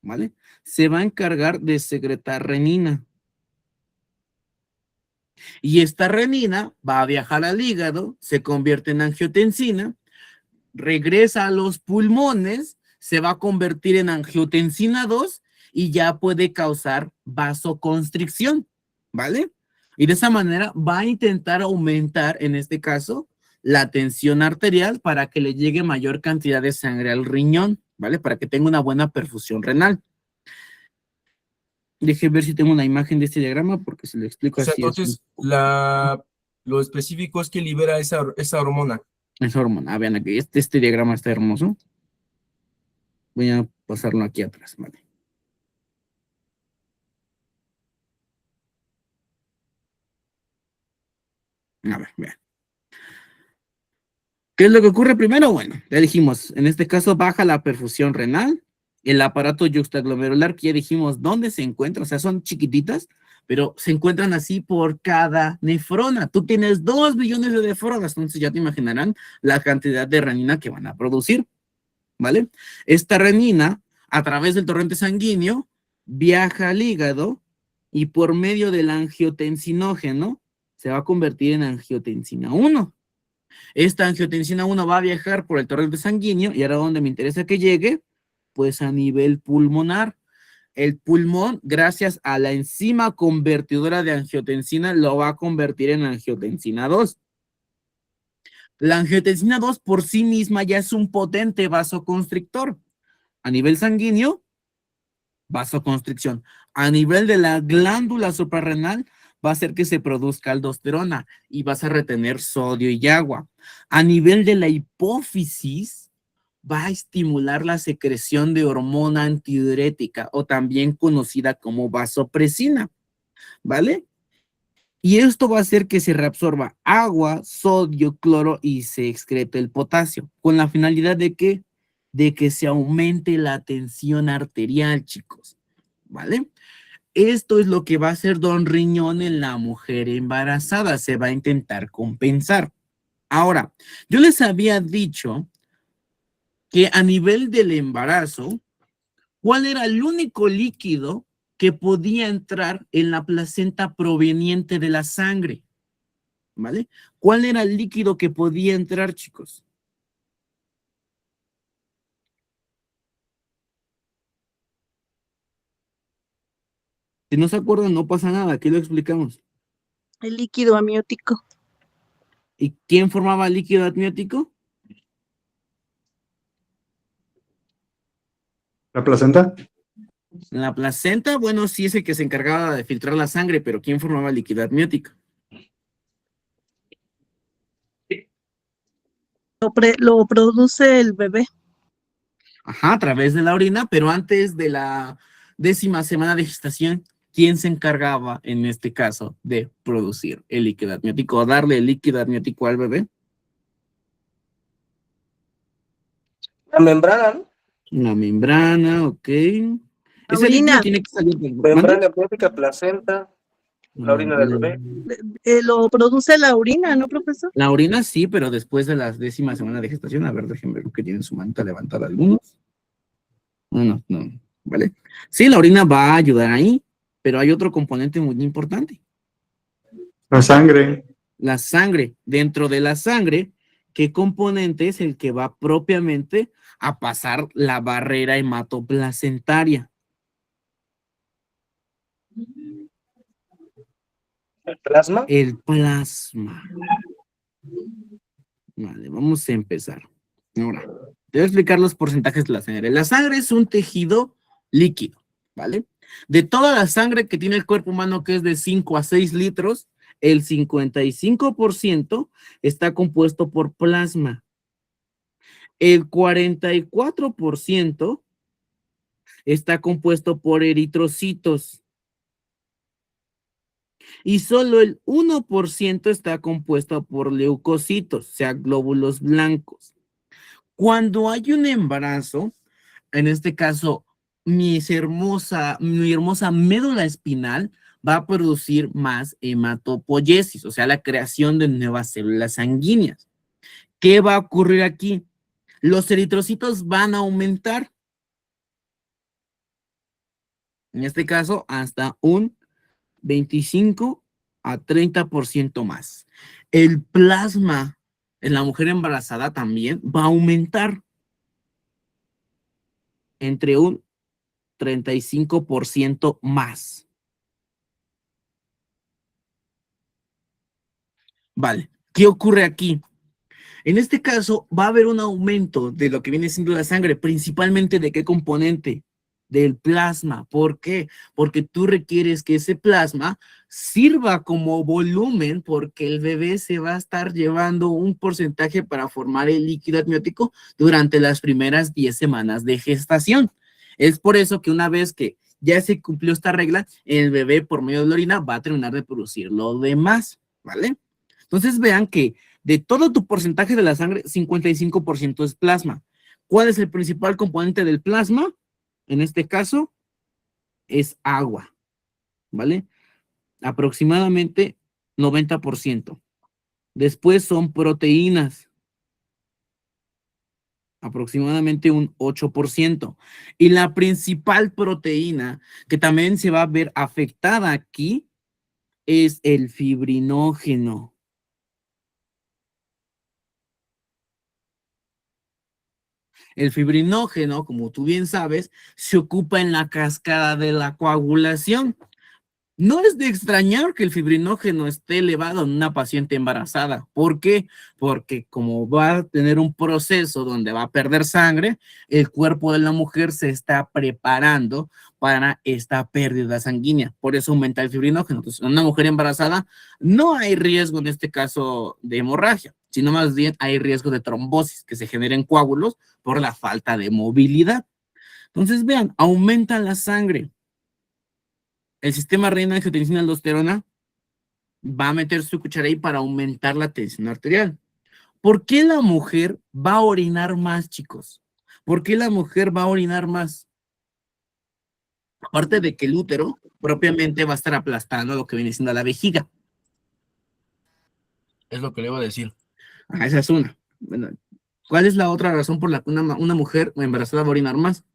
¿Vale? Se va a encargar de secretar renina. Y esta renina va a viajar al hígado, se convierte en angiotensina, regresa a los pulmones, se va a convertir en angiotensina 2 y ya puede causar vasoconstricción, ¿vale? Y de esa manera va a intentar aumentar, en este caso, la tensión arterial para que le llegue mayor cantidad de sangre al riñón, ¿vale? Para que tenga una buena perfusión renal. Deje ver si tengo una imagen de este diagrama porque se lo explico O sea, así. entonces, lo específico es que libera esa hormona. Esa hormona. Vean aquí, este diagrama está hermoso. Voy a pasarlo aquí atrás, ¿vale? A ver, vean. ¿Qué es lo que ocurre primero? Bueno, ya dijimos, en este caso baja la perfusión renal, el aparato yuxtaglomerular, que ya dijimos dónde se encuentra, o sea, son chiquititas, pero se encuentran así por cada nefrona. Tú tienes 2 billones de nefronas, entonces ya te imaginarán la cantidad de renina que van a producir, ¿vale? Esta renina, a través del torrente sanguíneo, viaja al hígado y por medio del angiotensinógeno se va a convertir en angiotensina 1. Esta angiotensina 1 va a viajar por el torrente sanguíneo y ahora donde me interesa que llegue, pues a nivel pulmonar. El pulmón, gracias a la enzima convertidora de angiotensina, lo va a convertir en angiotensina 2. La angiotensina 2 por sí misma ya es un potente vasoconstrictor. A nivel sanguíneo, vasoconstricción. A nivel de la glándula suprarrenal, va a hacer que se produzca aldosterona y vas a retener sodio y agua. A nivel de la hipófisis, va a estimular la secreción de hormona antidiurética o también conocida como vasopresina, ¿vale? Y esto va a hacer que se reabsorba agua, sodio, cloro y se excrete el potasio, con la finalidad de que se aumente la tensión arterial, chicos, ¿vale? Esto es lo que va a hacer don riñón en la mujer embarazada, se va a intentar compensar. Ahora, yo les había dicho que a nivel del embarazo, ¿cuál era el único líquido que podía entrar en la placenta proveniente de la sangre? ¿Vale? ¿Cuál era el líquido que podía entrar, chicos? Si no se acuerdan, no pasa nada, aquí lo explicamos. El líquido amniótico. ¿Y quién formaba el líquido amniótico? ¿La placenta? La placenta, bueno, sí es el que se encargaba de filtrar la sangre, pero ¿quién formaba el líquido amniótico? Lo produce el bebé. Ajá, a través de la orina, pero antes de la 10ª semana de gestación, ¿quién se encargaba en este caso de producir el líquido amniótico o darle el líquido amniótico al bebé? La membrana, ¿no? La membrana, ok. La Ese líquido orina. tiene que salir del... Membrana amniótica, placenta, la orina del bebé. Lo produce la orina, ¿no, profesor? La orina sí, pero después de la 10ª semana de gestación, a ver, déjenme ver que tienen su manta levantada algunos. No, ¿vale? Sí, la orina va a ayudar ahí, pero hay otro componente muy importante. La sangre. La sangre. Dentro de la sangre, ¿qué componente es el que va propiamente a pasar la barrera hematoplacentaria? ¿El plasma? El plasma. Vale, vamos a empezar. Ahora, te voy a explicar los porcentajes de la sangre. La sangre es un tejido líquido, ¿vale? De toda la sangre que tiene el cuerpo humano, que es de 5 a 6 litros, el 55% está compuesto por plasma. El 44% está compuesto por eritrocitos. Y solo el 1% está compuesto por leucocitos, o sea, glóbulos blancos. Cuando hay un embarazo, en este caso, mi hermosa médula espinal va a producir más hematopoiesis, o sea, la creación de nuevas células sanguíneas. ¿Qué va a ocurrir aquí? Los eritrocitos van a aumentar. En este caso, hasta un 25 a 30% más. El plasma en la mujer embarazada también va a aumentar entre un 35% más. Vale, ¿qué ocurre aquí? En este caso va a haber un aumento de lo que viene siendo la sangre, principalmente ¿de qué componente? Del plasma. ¿Por qué? Porque tú requieres que ese plasma sirva como volumen, porque el bebé se va a estar llevando un porcentaje para formar el líquido amniótico durante las primeras 10 semanas de gestación. Es por eso que una vez que ya se cumplió esta regla, el bebé por medio de la orina va a terminar de producir lo demás, ¿vale? Entonces vean que de todo tu porcentaje de la sangre, 55% es plasma. ¿Cuál es el principal componente del plasma? En este caso, es agua, ¿vale? Aproximadamente 90%. Después son proteínas, aproximadamente un 8%. Y la principal proteína que también se va a ver afectada aquí es el fibrinógeno. El fibrinógeno, como tú bien sabes, se ocupa en la cascada de la coagulación. No es de extrañar que el fibrinógeno esté elevado en una paciente embarazada. ¿Por qué? Porque como va a tener un proceso donde va a perder sangre, el cuerpo de la mujer se está preparando para esta pérdida sanguínea. Por eso aumenta el fibrinógeno. Entonces, en una mujer embarazada no hay riesgo en este caso de hemorragia, sino más bien hay riesgo de trombosis, que se generen coágulos por la falta de movilidad. Entonces, vean, aumenta la sangre. El sistema renina angiotensina aldosterona va a meter su cuchara ahí para aumentar la tensión arterial. ¿Por qué la mujer va a orinar más, chicos? ¿Por qué la mujer va a orinar más? Aparte de que el útero propiamente va a estar aplastando lo que viene siendo la vejiga. Es lo que le iba a decir. Ah, esa es una. Bueno, ¿cuál es la otra razón por la que una mujer embarazada va a orinar más?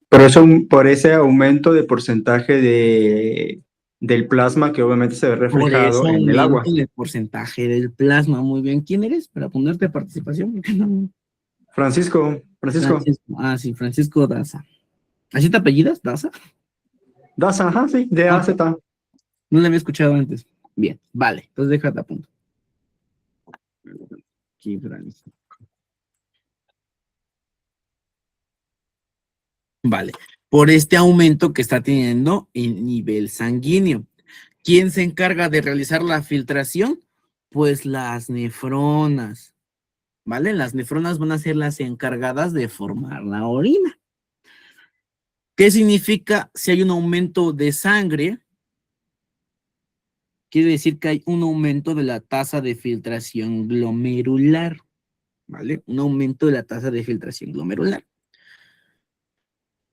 Pero eso por ese aumento de porcentaje del plasma que obviamente se ve Por reflejado eso en el agua. aumenta el porcentaje del plasma. Muy bien. ¿Quién eres? Para ponerte participación. ¿Por qué no? Francisco. Ah, sí, Francisco Daza. ¿Así te apellidas, Daza? Daza, ajá, sí, D-A-Z. No le había escuchado antes. Bien, vale. Entonces déjate a punto. Aquí, Francisco. Vale. Por este aumento que está teniendo el nivel sanguíneo. ¿Quién se encarga de realizar la filtración? Pues las nefronas. ¿Vale? Las nefronas van a ser las encargadas de formar la orina. ¿Qué significa si hay un aumento de sangre? Quiere decir que hay un aumento de la tasa de filtración glomerular. ¿Vale? Un aumento de la tasa de filtración glomerular.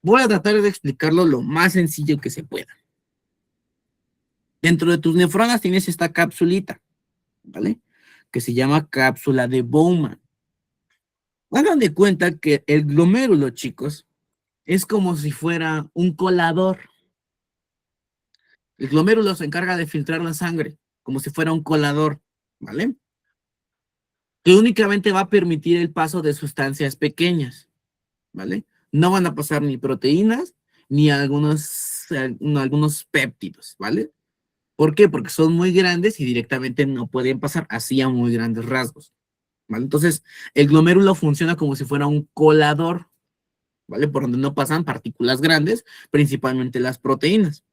Voy a tratar de explicarlo lo más sencillo que se pueda. Dentro de tus nefronas tienes esta capsulita, ¿vale? Que se llama cápsula de Bowman. Hagan de cuenta que el glomérulo, chicos, es como si fuera un colador. El glomérulo se encarga de filtrar la sangre, como si fuera un colador, ¿vale? Que únicamente va a permitir el paso de sustancias pequeñas, ¿vale? No van a pasar ni proteínas, ni algunos péptidos, ¿vale? ¿Por qué? Porque son muy grandes y directamente no pueden pasar así a muy grandes rasgos, ¿vale? Entonces, el glomérulo funciona como si fuera un colador, ¿vale? Por donde no pasan partículas grandes, principalmente las proteínas.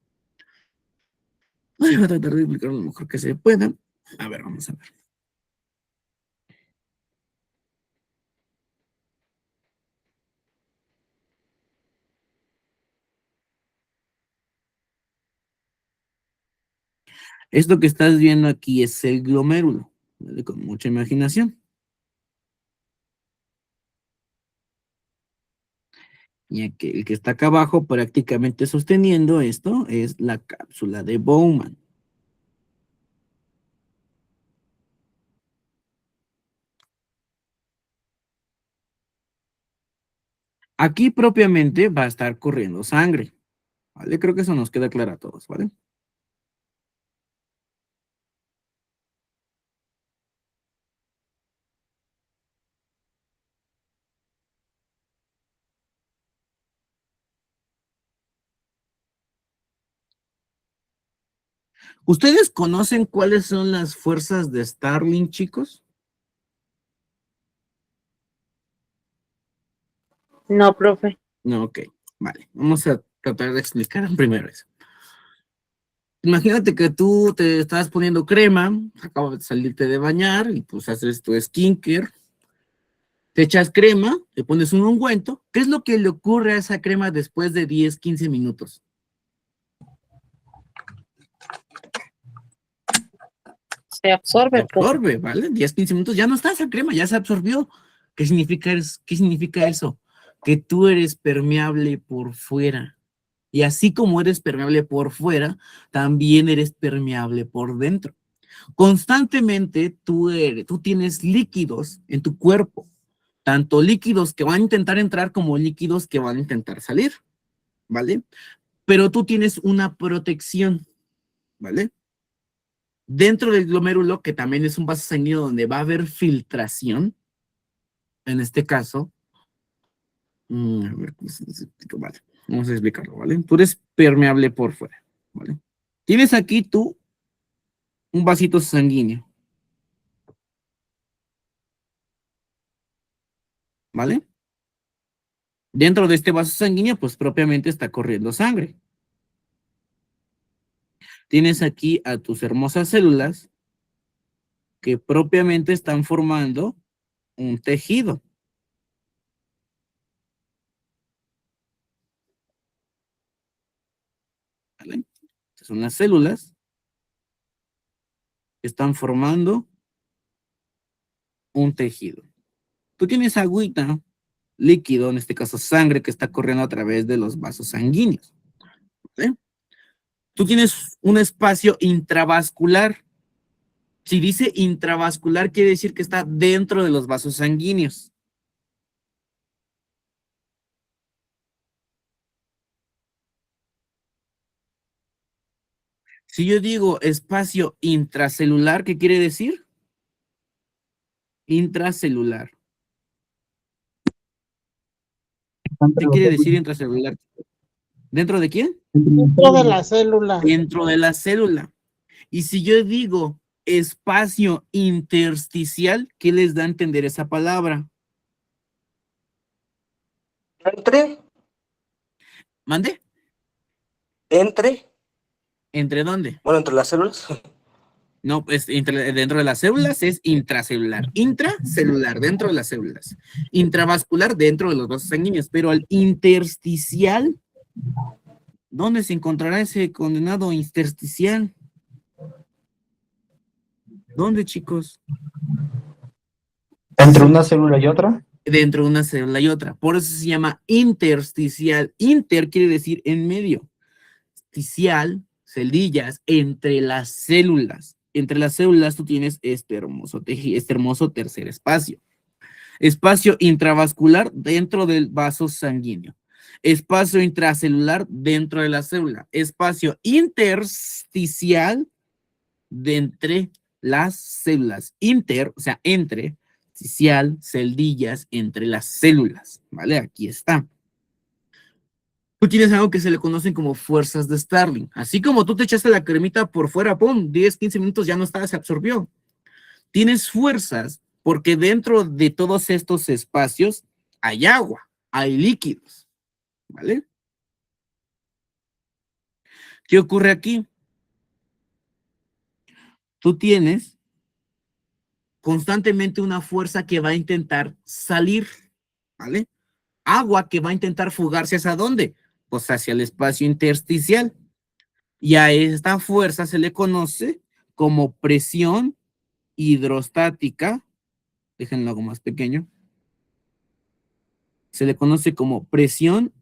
Voy a tratar de explicar lo mejor que se pueda. A ver, vamos a ver. Esto que estás viendo aquí es el glomérulo, ¿vale? Con mucha imaginación. Y aquí, el que está acá abajo prácticamente sosteniendo esto es la cápsula de Bowman. Aquí propiamente va a estar corriendo sangre, ¿vale? Creo que eso nos queda claro a todos, ¿vale? ¿Ustedes conocen cuáles son las fuerzas de Starling, chicos? No, profe. No, ok, vale. Vamos a tratar de explicar primero eso. Imagínate que tú te estás poniendo crema, acabas de salirte de bañar y pues haces tu skincare. Te echas crema, le pones un ungüento. ¿Qué es lo que le ocurre a esa crema después de 10, 15 minutos? Se absorbe, Se absorbe, ¿vale? 10, 15 minutos, ya no está esa crema, ya se absorbió. ¿Qué significa eso? Que tú eres permeable por fuera. Y así como eres permeable por fuera, también eres permeable por dentro. Constantemente tú tienes líquidos en tu cuerpo, tanto líquidos que van a intentar entrar como líquidos que van a intentar salir, ¿vale? Pero tú tienes una protección, ¿vale? Dentro del glomérulo, que también es un vaso sanguíneo donde va a haber filtración, en este caso, a ver, ¿cómo se explica? Vale, vamos a explicarlo, ¿vale? Tú eres permeable por fuera, ¿vale? Tienes aquí tú un vasito sanguíneo, ¿vale? Dentro de este vaso sanguíneo, pues propiamente está corriendo sangre. Tienes aquí a tus hermosas células que propiamente están formando un tejido. ¿Vale? Estas son las células que están formando un tejido. Tú tienes agüita, líquido, en este caso sangre, que está corriendo a través de los vasos sanguíneos. ¿Vale? Tú tienes un espacio intravascular. Si dice intravascular, quiere decir que está dentro de los vasos sanguíneos. Si yo digo espacio intracelular, ¿qué quiere decir? Intracelular. ¿Qué quiere decir intracelular? ¿Dentro de quién? Dentro de la célula. Dentro de la célula. Y si yo digo espacio intersticial, ¿qué les da a entender esa palabra? ¿Entre? ¿Mande? ¿Entre? ¿Entre dónde? Bueno, entre las células. No, pues dentro de las células es intracelular. Intracelular, dentro de las células. Intravascular, dentro de los vasos sanguíneos. Pero al intersticial, ¿dónde se encontrará ese condenado intersticial? ¿Dónde, chicos? ¿Entre una célula y otra? Dentro de una célula y otra. Por eso se llama intersticial. Inter quiere decir en medio. Sticial, celdillas, entre las células. Entre las células tú tienes este hermoso tercer espacio. Espacio intravascular dentro del vaso sanguíneo. Espacio intracelular dentro de la célula. Espacio intersticial de entre las células. Inter, o sea, entre, sticial, celdillas, entre las células. ¿Vale? Aquí está. Tú tienes algo que se le conocen como fuerzas de Starling. Así como tú te echaste la cremita por fuera, pum, 10, 15 minutos ya no está, se absorbió. Tienes fuerzas porque dentro de todos estos espacios hay agua, hay líquidos. ¿Vale? ¿Qué ocurre aquí? Tú tienes constantemente una fuerza que va a intentar salir, ¿vale? Agua que va a intentar fugarse ¿hacia dónde? Pues hacia el espacio intersticial. Y a esta fuerza se le conoce como presión hidrostática. Déjenlo algo más pequeño. Se le conoce como presión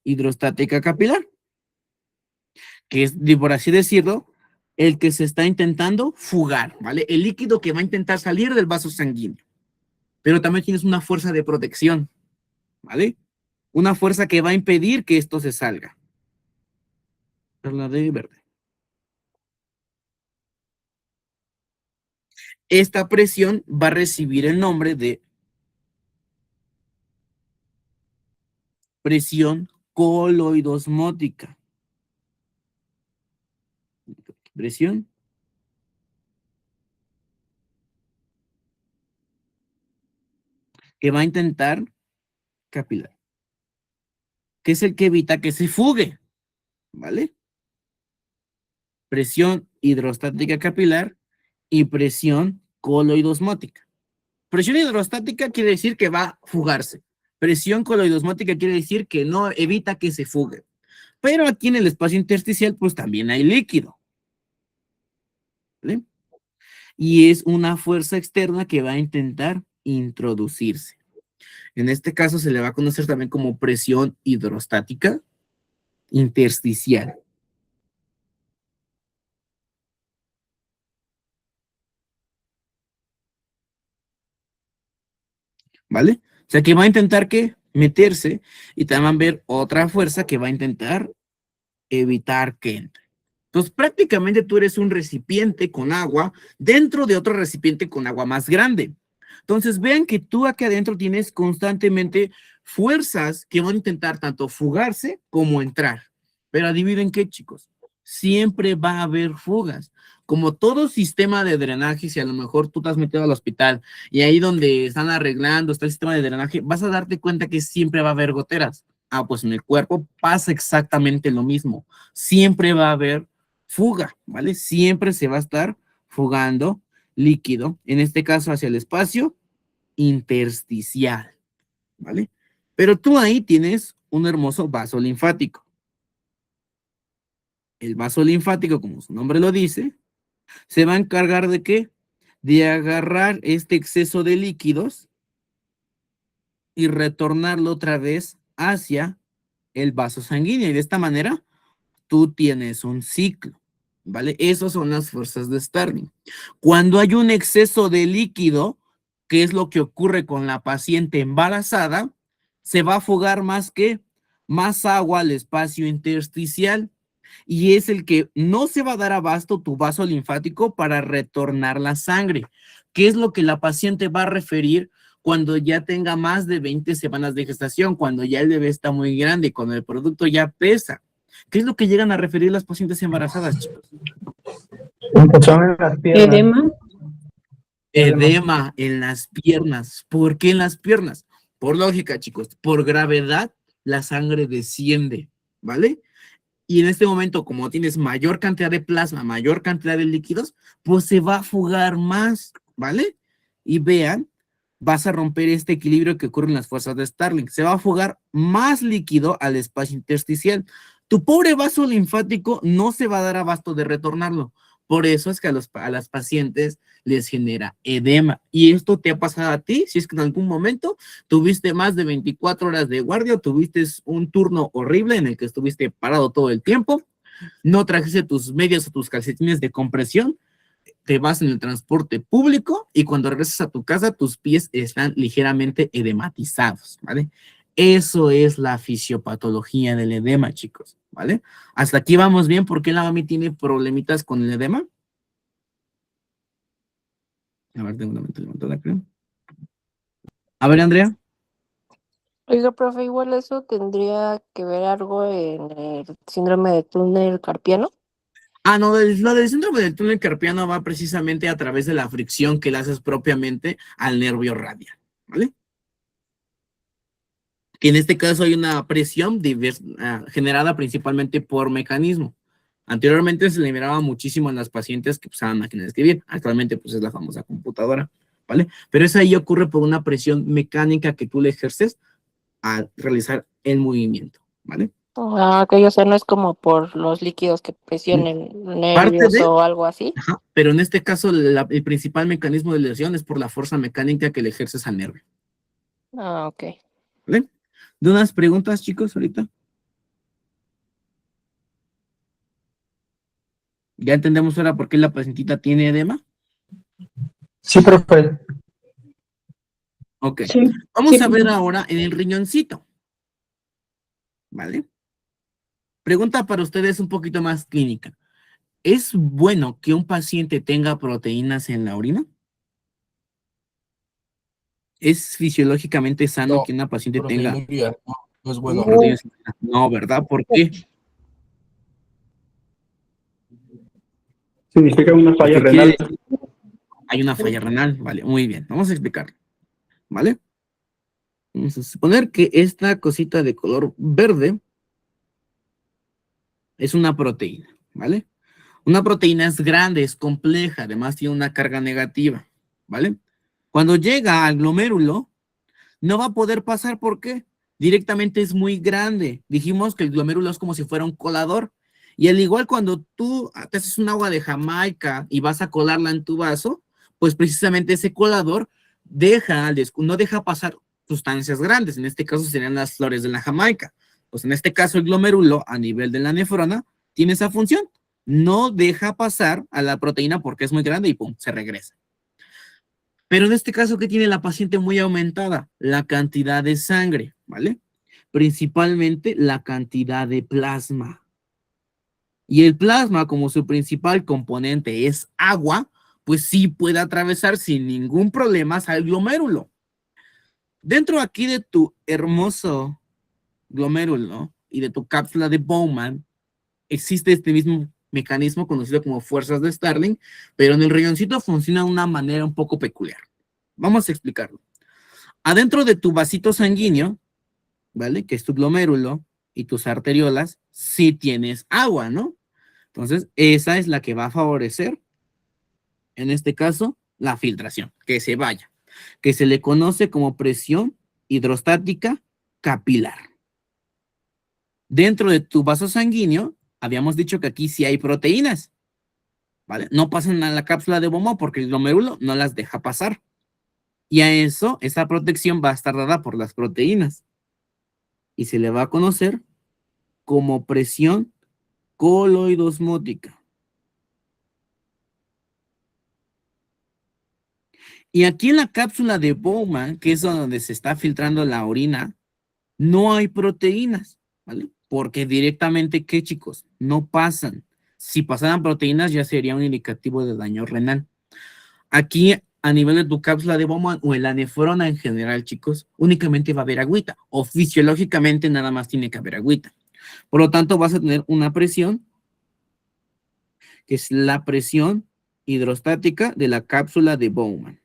hidrostática capilar, que es, por así decirlo, el que se está intentando fugar, ¿vale? El líquido que va a intentar salir del vaso sanguíneo. Pero también tienes una fuerza de protección, ¿vale? Una fuerza que va a impedir que esto se salga. La de verde. Esta presión va a recibir el nombre de presión coloidosmótica. Presión que va a intentar capilar, que es el que evita que se fugue, ¿vale? Presión hidrostática capilar y presión coloidosmótica. Presión hidrostática quiere decir que va a fugarse. Presión coloidosmótica quiere decir que no evita que se fugue. Pero aquí en el espacio intersticial, pues también hay líquido, ¿vale? Y es una fuerza externa que va a intentar introducirse. En este caso se le va a conocer también como presión hidrostática intersticial. ¿Vale? O sea que va a intentar ¿qué? meterse y también van a ver otra fuerza que va a intentar evitar que entre. Entonces, prácticamente tú eres un recipiente con agua dentro de otro recipiente con agua más grande. Entonces, vean que tú aquí adentro tienes constantemente fuerzas que van a intentar tanto fugarse como entrar. Pero adivinen qué, chicos, siempre va a haber fugas. Como todo sistema de drenaje, si a lo mejor tú te has metido al hospital y ahí donde están arreglando está el sistema de drenaje, vas a darte cuenta que siempre va a haber goteras. Ah, pues en el cuerpo pasa exactamente lo mismo. Siempre va a haber fuga, ¿vale? Siempre se va a estar fugando líquido, en este caso hacia el espacio intersticial, ¿vale? Pero tú ahí tienes un hermoso vaso linfático. El vaso linfático, como su nombre lo dice, se va a encargar de ¿qué? De agarrar este exceso de líquidos y retornarlo otra vez hacia el vaso sanguíneo. Y de esta manera, tú tienes un ciclo, ¿vale? Esas son las fuerzas de Starling. Cuando hay un exceso de líquido, ¿qué es lo que ocurre con la paciente embarazada? Se va a fugar más agua al espacio intersticial y es el que no se va a dar abasto tu vaso linfático para retornar la sangre. ¿Qué es lo que la paciente va a referir cuando ya tenga más de 20 semanas de gestación, cuando ya el bebé está muy grande, cuando el producto ya pesa? ¿Qué es lo que llegan a referir las pacientes embarazadas, chicos? Son en las piernas. Edema. Edema en las piernas. ¿Por qué en las piernas? Por lógica, chicos, por gravedad la sangre desciende, ¿vale? Y en este momento, como tienes mayor cantidad de plasma, mayor cantidad de líquidos, pues se va a fugar más, ¿vale? Y vean, vas a romper este equilibrio que ocurre en las fuerzas de Starling. Se va a fugar más líquido al espacio intersticial. Tu pobre vaso linfático no se va a dar abasto de retornarlo. Por eso es que a las pacientes les genera edema. Y esto te ha pasado a ti, si es que en algún momento tuviste más de 24 horas de guardia, tuviste un turno horrible en el que estuviste parado todo el tiempo, no trajiste tus medias o tus calcetines de compresión, te vas en el transporte público y cuando regresas a tu casa, tus pies están ligeramente edematizados, ¿vale? Eso es la fisiopatología del edema, chicos, ¿vale? Hasta aquí vamos bien. ¿Por qué la mami tiene problemitas con el edema? A ver, tengo una mente levantada, creo. A ver, Andrea. Oiga, profe, igual eso tendría que ver algo en el síndrome de túnel carpiano. Ah, no, lo del síndrome del túnel carpiano va precisamente a través de la fricción que le haces propiamente al nervio radial, ¿vale? Que en este caso hay una presión generada principalmente por mecanismo. Anteriormente se le miraba muchísimo en las pacientes que usaban máquinas de escribir, actualmente pues es la famosa computadora, ¿vale? Pero eso ahí ocurre por una presión mecánica que tú le ejerces al realizar el movimiento, ¿vale? Ah, ok, o sea, no es como por los líquidos que presionen nervios o algo así. Ajá, pero en este caso el principal mecanismo de lesión es por la fuerza mecánica que le ejerces al nervio. Ah, ok. ¿Vale? ¿De unas preguntas, chicos, ahorita? ¿Ya entendemos ahora por qué la pacientita tiene edema? Sí, profe. Ok. Sí. Vamos a ver ahora en el riñoncito. ¿Vale? Pregunta para ustedes un poquito más clínica. ¿Es bueno que un paciente tenga proteínas en la orina? ¿Es fisiológicamente sano No, que una paciente tenga proteinuria, no es bueno. proteínas en la orina? No, ¿verdad? ¿Por qué? Significa una falla Porque renal. hay una falla renal, vale, muy bien, vamos a explicarlo, ¿vale? Vamos a suponer que esta cosita de color verde es una proteína, ¿vale? Una proteína es grande, es compleja, además tiene una carga negativa, ¿vale? Cuando llega al glomérulo, no va a poder pasar, ¿por qué? Directamente es muy grande. Dijimos que el glomérulo es como si fuera un colador. Y al igual cuando tú te haces un agua de Jamaica y vas a colarla en tu vaso, pues precisamente ese colador no deja pasar sustancias grandes. En este caso serían las flores de la Jamaica. Pues en este caso el glomérulo a nivel de la nefrona tiene esa función. No deja pasar a la proteína porque es muy grande y pum, se regresa. Pero en este caso, ¿qué tiene la paciente muy aumentada? La cantidad de sangre, ¿vale? Principalmente la cantidad de plasma. Y el plasma, como su principal componente es agua, pues sí puede atravesar sin ningún problema al glomérulo. Dentro aquí de tu hermoso glomérulo y de tu cápsula de Bowman, existe este mismo mecanismo conocido como fuerzas de Starling, pero en el riñoncito funciona de una manera un poco peculiar. Vamos a explicarlo. Adentro de tu vasito sanguíneo, ¿vale? Que es tu glomérulo y tus arteriolas, sí tienes agua, ¿no? Entonces, esa es la que va a favorecer, en este caso, la filtración, que se vaya, que se le conoce como presión hidrostática capilar. Dentro de tu vaso sanguíneo, habíamos dicho que aquí sí hay proteínas, ¿vale? No pasan a la cápsula de Bowman porque el glomérulo no las deja pasar. Y a eso, esa protección va a estar dada por las proteínas. Y se le va a conocer como presión coloidosmótica. Y aquí en la cápsula de Bowman, que es donde se está filtrando la orina, no hay proteínas, ¿vale? Porque directamente, ¿qué, chicos? No pasan. Si pasaran proteínas, ya sería un indicativo de daño renal. Aquí, a nivel de tu cápsula de Bowman o en la nefrona en general, chicos, únicamente va a haber agüita. O fisiológicamente nada más tiene que haber agüita. Por lo tanto, vas a tener una presión, que es la presión hidrostática de la cápsula de Bowman.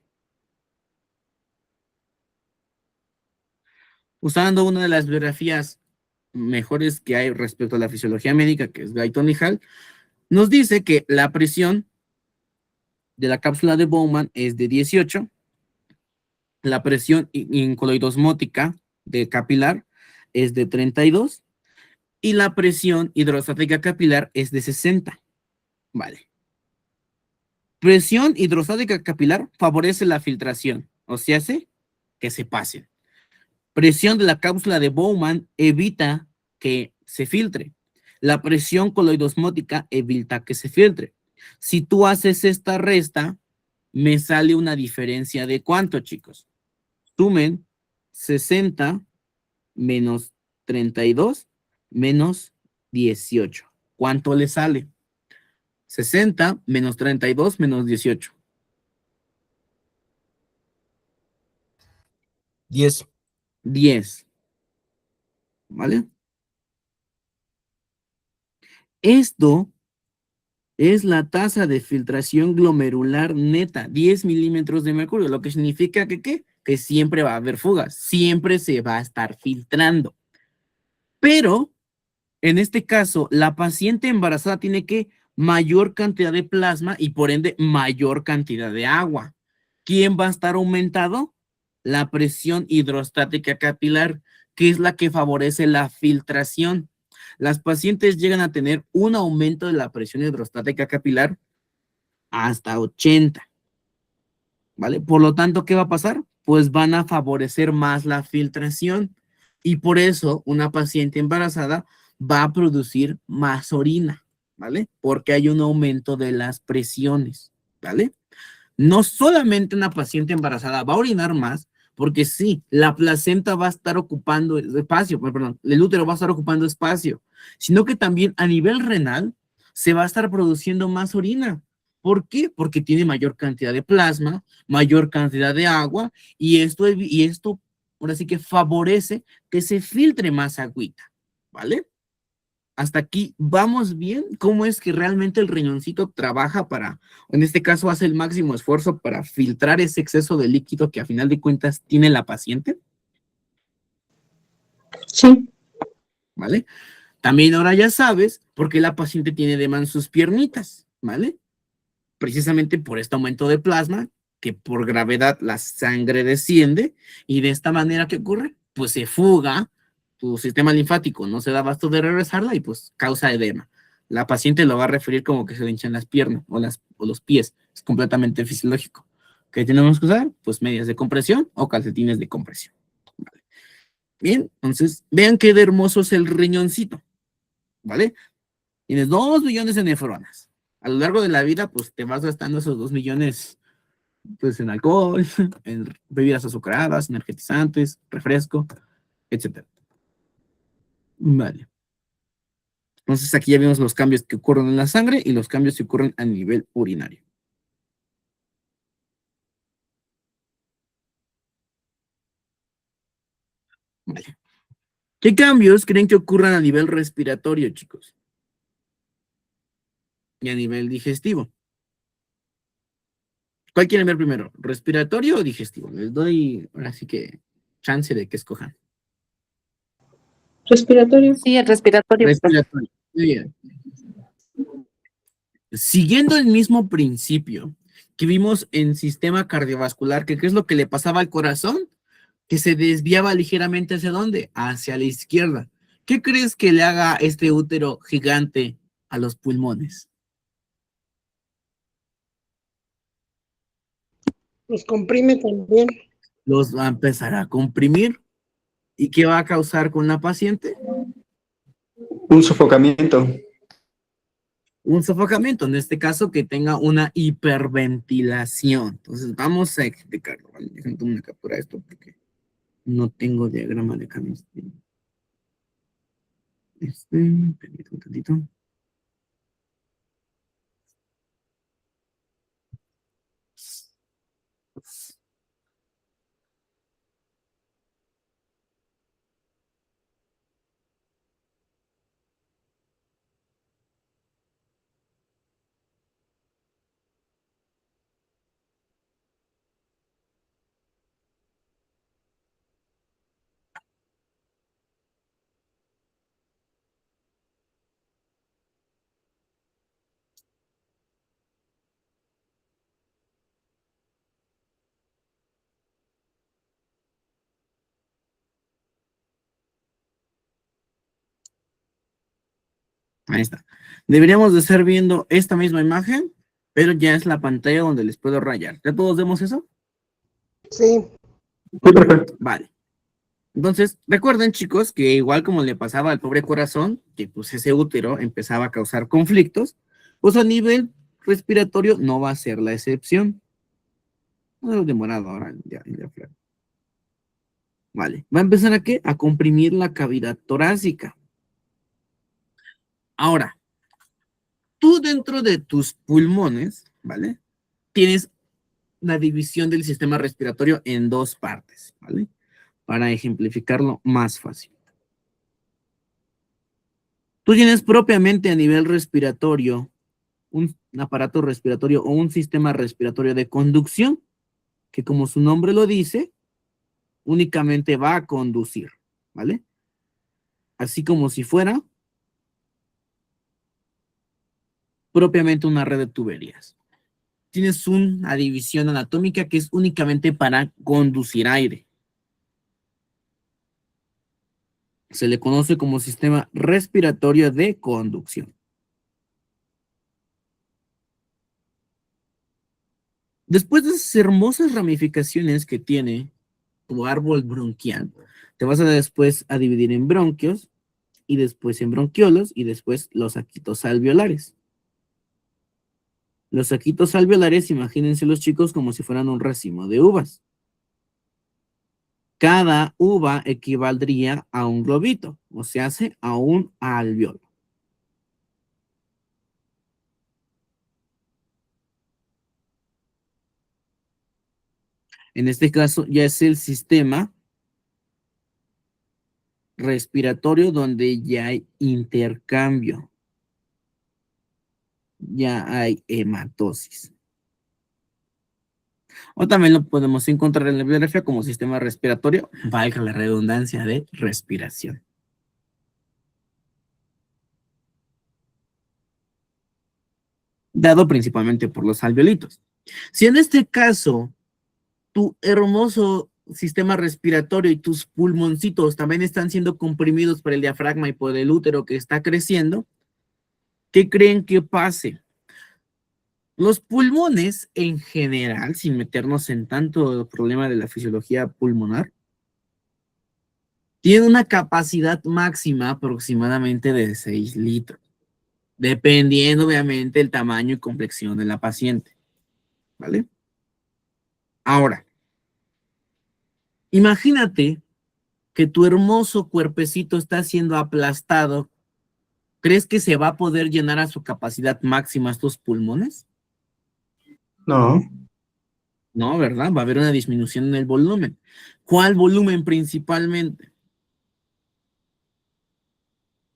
Usando una de las biografías mejores que hay respecto a la fisiología médica, que es Guyton y Hall, nos dice que la presión de la cápsula de Bowman es de 18, la presión coloidosmótica de capilar es de 32 y la presión hidrostática capilar es de 60. Vale. Presión hidrostática capilar favorece la filtración, o sea, hace que se pasen. Presión de la cápsula de Bowman evita que se filtre. La presión coloidosmótica evita que se filtre. Si tú haces esta resta, me sale una diferencia de ¿cuánto, chicos? Sumen 60 menos 32 menos 18. ¿Cuánto le sale? 60 menos 32 menos 18. 10. 10. ¿Vale? Esto es la tasa de filtración glomerular neta, 10 milímetros de mercurio, lo que significa que ¿qué? Que siempre va a haber fugas, siempre se va a estar filtrando. Pero, en este caso, la paciente embarazada tiene que mayor cantidad de plasma y por ende mayor cantidad de agua. ¿Quién va a estar aumentado? La presión hidrostática capilar, que es la que favorece la filtración. Las pacientes llegan a tener un aumento de la presión hidrostática capilar hasta 80. ¿Vale? Por lo tanto, ¿qué va a pasar? Pues van a favorecer más la filtración y por eso una paciente embarazada va a producir más orina, ¿vale? Porque hay un aumento de las presiones, ¿vale? No solamente una paciente embarazada va a orinar más, porque sí, la placenta va a estar ocupando espacio, perdón, el útero va a estar ocupando espacio, sino que también a nivel renal se va a estar produciendo más orina. ¿Por qué? Porque tiene mayor cantidad de plasma, mayor cantidad de agua, y esto ahora sí que favorece que se filtre más agüita, ¿vale? Hasta aquí vamos bien. ¿Cómo es que realmente el riñoncito trabaja para, en este caso, hace el máximo esfuerzo para filtrar ese exceso de líquido que a final de cuentas tiene la paciente? Sí. ¿Vale? También ahora ya sabes por qué la paciente tiene edema en sus piernitas, ¿vale? Precisamente por este aumento de plasma, que por gravedad la sangre desciende y de esta manera, ¿qué ocurre? Pues se fuga. Tu sistema linfático no se da abasto de regresarla y pues causa edema. La paciente lo va a referir como que se le hinchan las piernas o los pies. Es completamente fisiológico. ¿Qué tenemos que usar? Pues medias de compresión o calcetines de compresión. Vale. Bien, entonces vean qué hermoso es el riñoncito. ¿Vale? Tienes 2 millones de nefronas. A lo largo de la vida, pues te vas gastando esos 2 millones pues en alcohol, en bebidas azucaradas, energetizantes, refresco, etc. Vale. Entonces aquí ya vimos los cambios que ocurren en la sangre y los cambios que ocurren a nivel urinario. Vale. ¿Qué cambios creen que ocurran a nivel respiratorio, chicos? Y a nivel digestivo. ¿Cuál quieren ver primero? ¿Respiratorio o digestivo? Les doy ahora sí que chance de que escojan. Respiratorio. Sí, el respiratorio. Respiratorio. Muy bien. Siguiendo el mismo principio que vimos en sistema cardiovascular, que ¿qué es lo que le pasaba al corazón? Que se desviaba ligeramente ¿hacia dónde? Hacia la izquierda. ¿Qué crees que le haga este útero gigante a los pulmones? Los comprime también. Los va a empezar a comprimir. ¿Y qué va a causar con la paciente? Un sofocamiento. Un sofocamiento, en este caso que tenga una hiperventilación. Entonces vamos a explicarlo. ¿Vale? Déjenme tomar una captura de esto porque no tengo diagrama de Canestro. Permítame un tantito. Ahí está. Deberíamos de estar viendo esta misma imagen, pero ya es la pantalla donde les puedo rayar. ¿Ya todos vemos eso? Sí. Sí, perfecto. Vale. Entonces, recuerden, chicos, que igual como le pasaba al pobre corazón, que pues ese útero empezaba a causar conflictos, pues a nivel respiratorio no va a ser la excepción. No es demorado ahora, ya. Vale. ¿Va a empezar a qué? A comprimir la cavidad torácica. Ahora, tú dentro de tus pulmones, ¿vale? Tienes la división del sistema respiratorio en dos partes, ¿vale? Para ejemplificarlo más fácil. Tú tienes propiamente a nivel respiratorio un aparato respiratorio o un sistema respiratorio de conducción, que como su nombre lo dice, únicamente va a conducir, ¿vale? Así como si fuera propiamente una red de tuberías. Tienes una división anatómica que es únicamente para conducir aire. Se le conoce como sistema respiratorio de conducción. Después de esas hermosas ramificaciones que tiene tu árbol bronquial, te vas a después a dividir en bronquios, y después en bronquiolos, y después los saquitos alveolares. Los saquitos alveolares, imagínense los chicos como si fueran un racimo de uvas. Cada uva equivaldría a un globito, o se hace a un alveolo. En este caso ya es el sistema respiratorio donde ya hay intercambio. Ya hay hematosis. O también lo podemos encontrar en la biografía como sistema respiratorio, valga la redundancia de respiración. Dado principalmente por los alveolitos. Si en este caso tu hermoso sistema respiratorio y tus pulmoncitos también están siendo comprimidos por el diafragma y por el útero que está creciendo, ¿qué creen que pase? Los pulmones en general, sin meternos en tanto problema de la fisiología pulmonar, tienen una capacidad máxima aproximadamente de 6 litros, dependiendo obviamente el tamaño y complexión de la paciente, ¿vale? Ahora, imagínate que tu hermoso cuerpecito está siendo aplastado. ¿Crees que se va a poder llenar a su capacidad máxima estos pulmones? No. No, ¿verdad? Va a haber una disminución en el volumen. ¿Cuál volumen principalmente?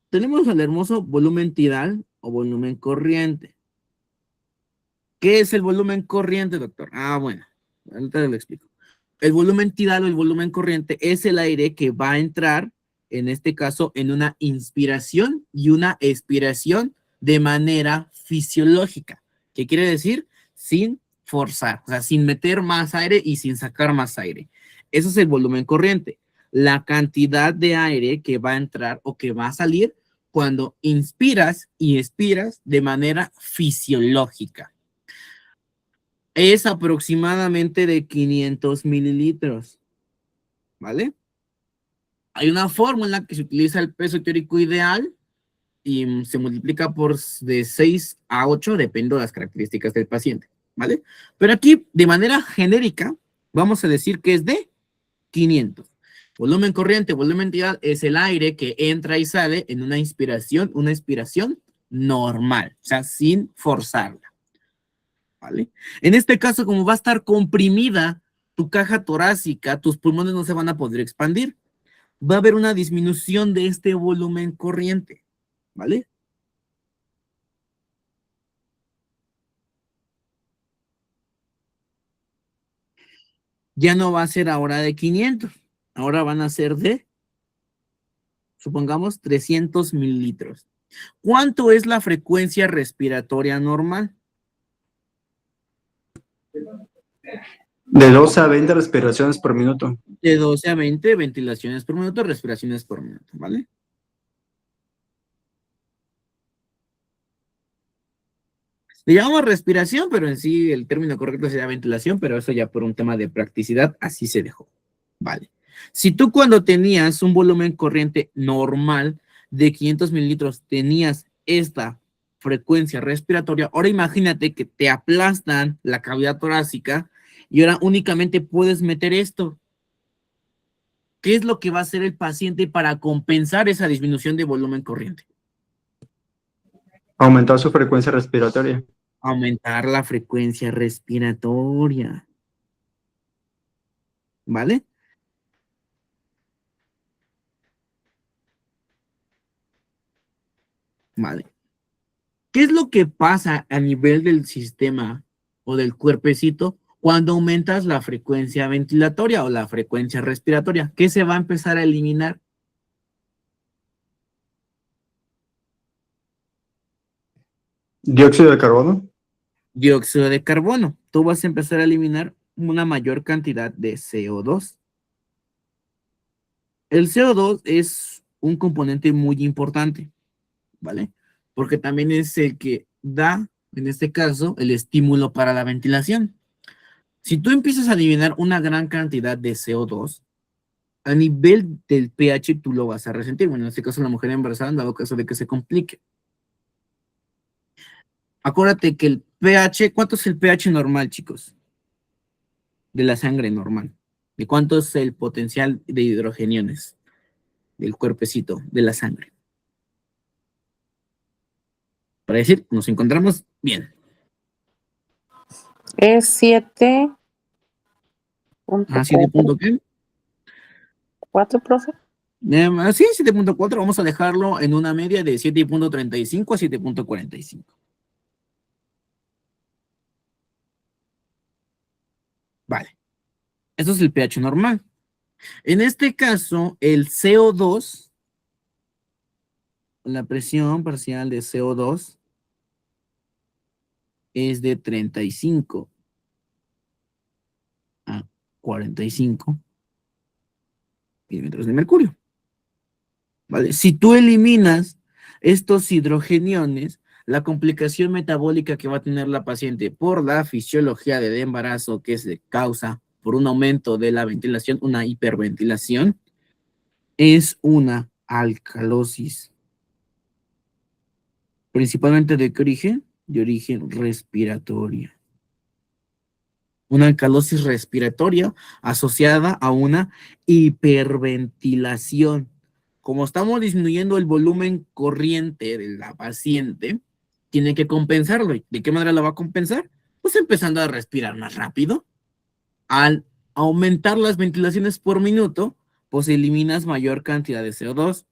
Tenemos el hermoso volumen tidal o volumen corriente. ¿Qué es el volumen corriente, doctor? Bueno, ahorita lo explico. El volumen tidal o el volumen corriente es el aire que va a entrar, en este caso, en una inspiración y una expiración de manera fisiológica. ¿Qué quiere decir? Sin forzar, o sea, sin meter más aire y sin sacar más aire. Eso es el volumen corriente. La cantidad de aire que va a entrar o que va a salir cuando inspiras y expiras de manera fisiológica. Es aproximadamente de 500 mililitros, ¿vale? Hay una fórmula que se utiliza el peso teórico ideal y se multiplica por de 6 a 8, dependiendo de las características del paciente, ¿vale? Pero aquí, de manera genérica, vamos a decir que es de 500. Volumen corriente, volumen tidal es el aire que entra y sale en una inspiración, normal, o sea, sin forzarla. ¿Vale? En este caso, como va a estar comprimida tu caja torácica, tus pulmones no se van a poder expandir. Va a haber una disminución de este volumen corriente, ¿vale? Ya no va a ser ahora de 500, ahora van a ser de, supongamos, 300 mililitros. ¿Cuánto es la frecuencia respiratoria normal? De 12 a 20 respiraciones por minuto. De 12 a 20 ventilaciones por minuto, respiraciones por minuto, ¿vale? Le llamamos respiración, pero en sí el término correcto sería ventilación, pero eso ya por un tema de practicidad, así se dejó. Vale. Si tú cuando tenías un volumen corriente normal de 500 mililitros tenías esta frecuencia respiratoria, ahora imagínate que te aplastan la cavidad torácica y ahora únicamente puedes meter esto. ¿Qué es lo que va a hacer el paciente para compensar esa disminución de volumen corriente? Aumentar su frecuencia respiratoria. Aumentar la frecuencia respiratoria. ¿Vale? Vale. ¿Qué es lo que pasa a nivel del sistema o del cuerpecito cuando aumentas la frecuencia ventilatoria o la frecuencia respiratoria? ¿Qué se va a empezar a eliminar? Dióxido de carbono. Dióxido de carbono. Tú vas a empezar a eliminar una mayor cantidad de CO2. El CO2 es un componente muy importante, ¿vale? Porque también es el que da, en este caso, el estímulo para la ventilación. Si tú empiezas a eliminar una gran cantidad de CO2, a nivel del pH tú lo vas a resentir. Bueno, en este caso la mujer embarazada, en dado caso de que se complique. Acuérdate que el pH, ¿cuánto es el pH normal, chicos? De la sangre normal. ¿De cuánto es el potencial de hidrogeniones del cuerpecito, de la sangre? Para decir, nos encontramos bien. Es 7. ¿7 punto qué? 4, profe. Sí, 7.4, vamos a dejarlo en una media de 7.35 a 7.45. Vale. Eso es el pH normal. En este caso, el CO2, la presión parcial de CO2 es de 35 a 45 milímetros de mercurio. ¿Vale? Si tú eliminas estos hidrogeniones, la complicación metabólica que va a tener la paciente por la fisiología del embarazo, que se causa por un aumento de la ventilación, una hiperventilación, es una alcalosis. Principalmente ¿de qué origen? De origen respiratorio. una alcalosis respiratoria asociada a una hiperventilación. Como estamos disminuyendo el volumen corriente de la paciente, tiene que compensarlo. ¿Y de qué manera lo va a compensar? Pues empezando a respirar más rápido. Al aumentar las ventilaciones por minuto, pues eliminas mayor cantidad de CO2.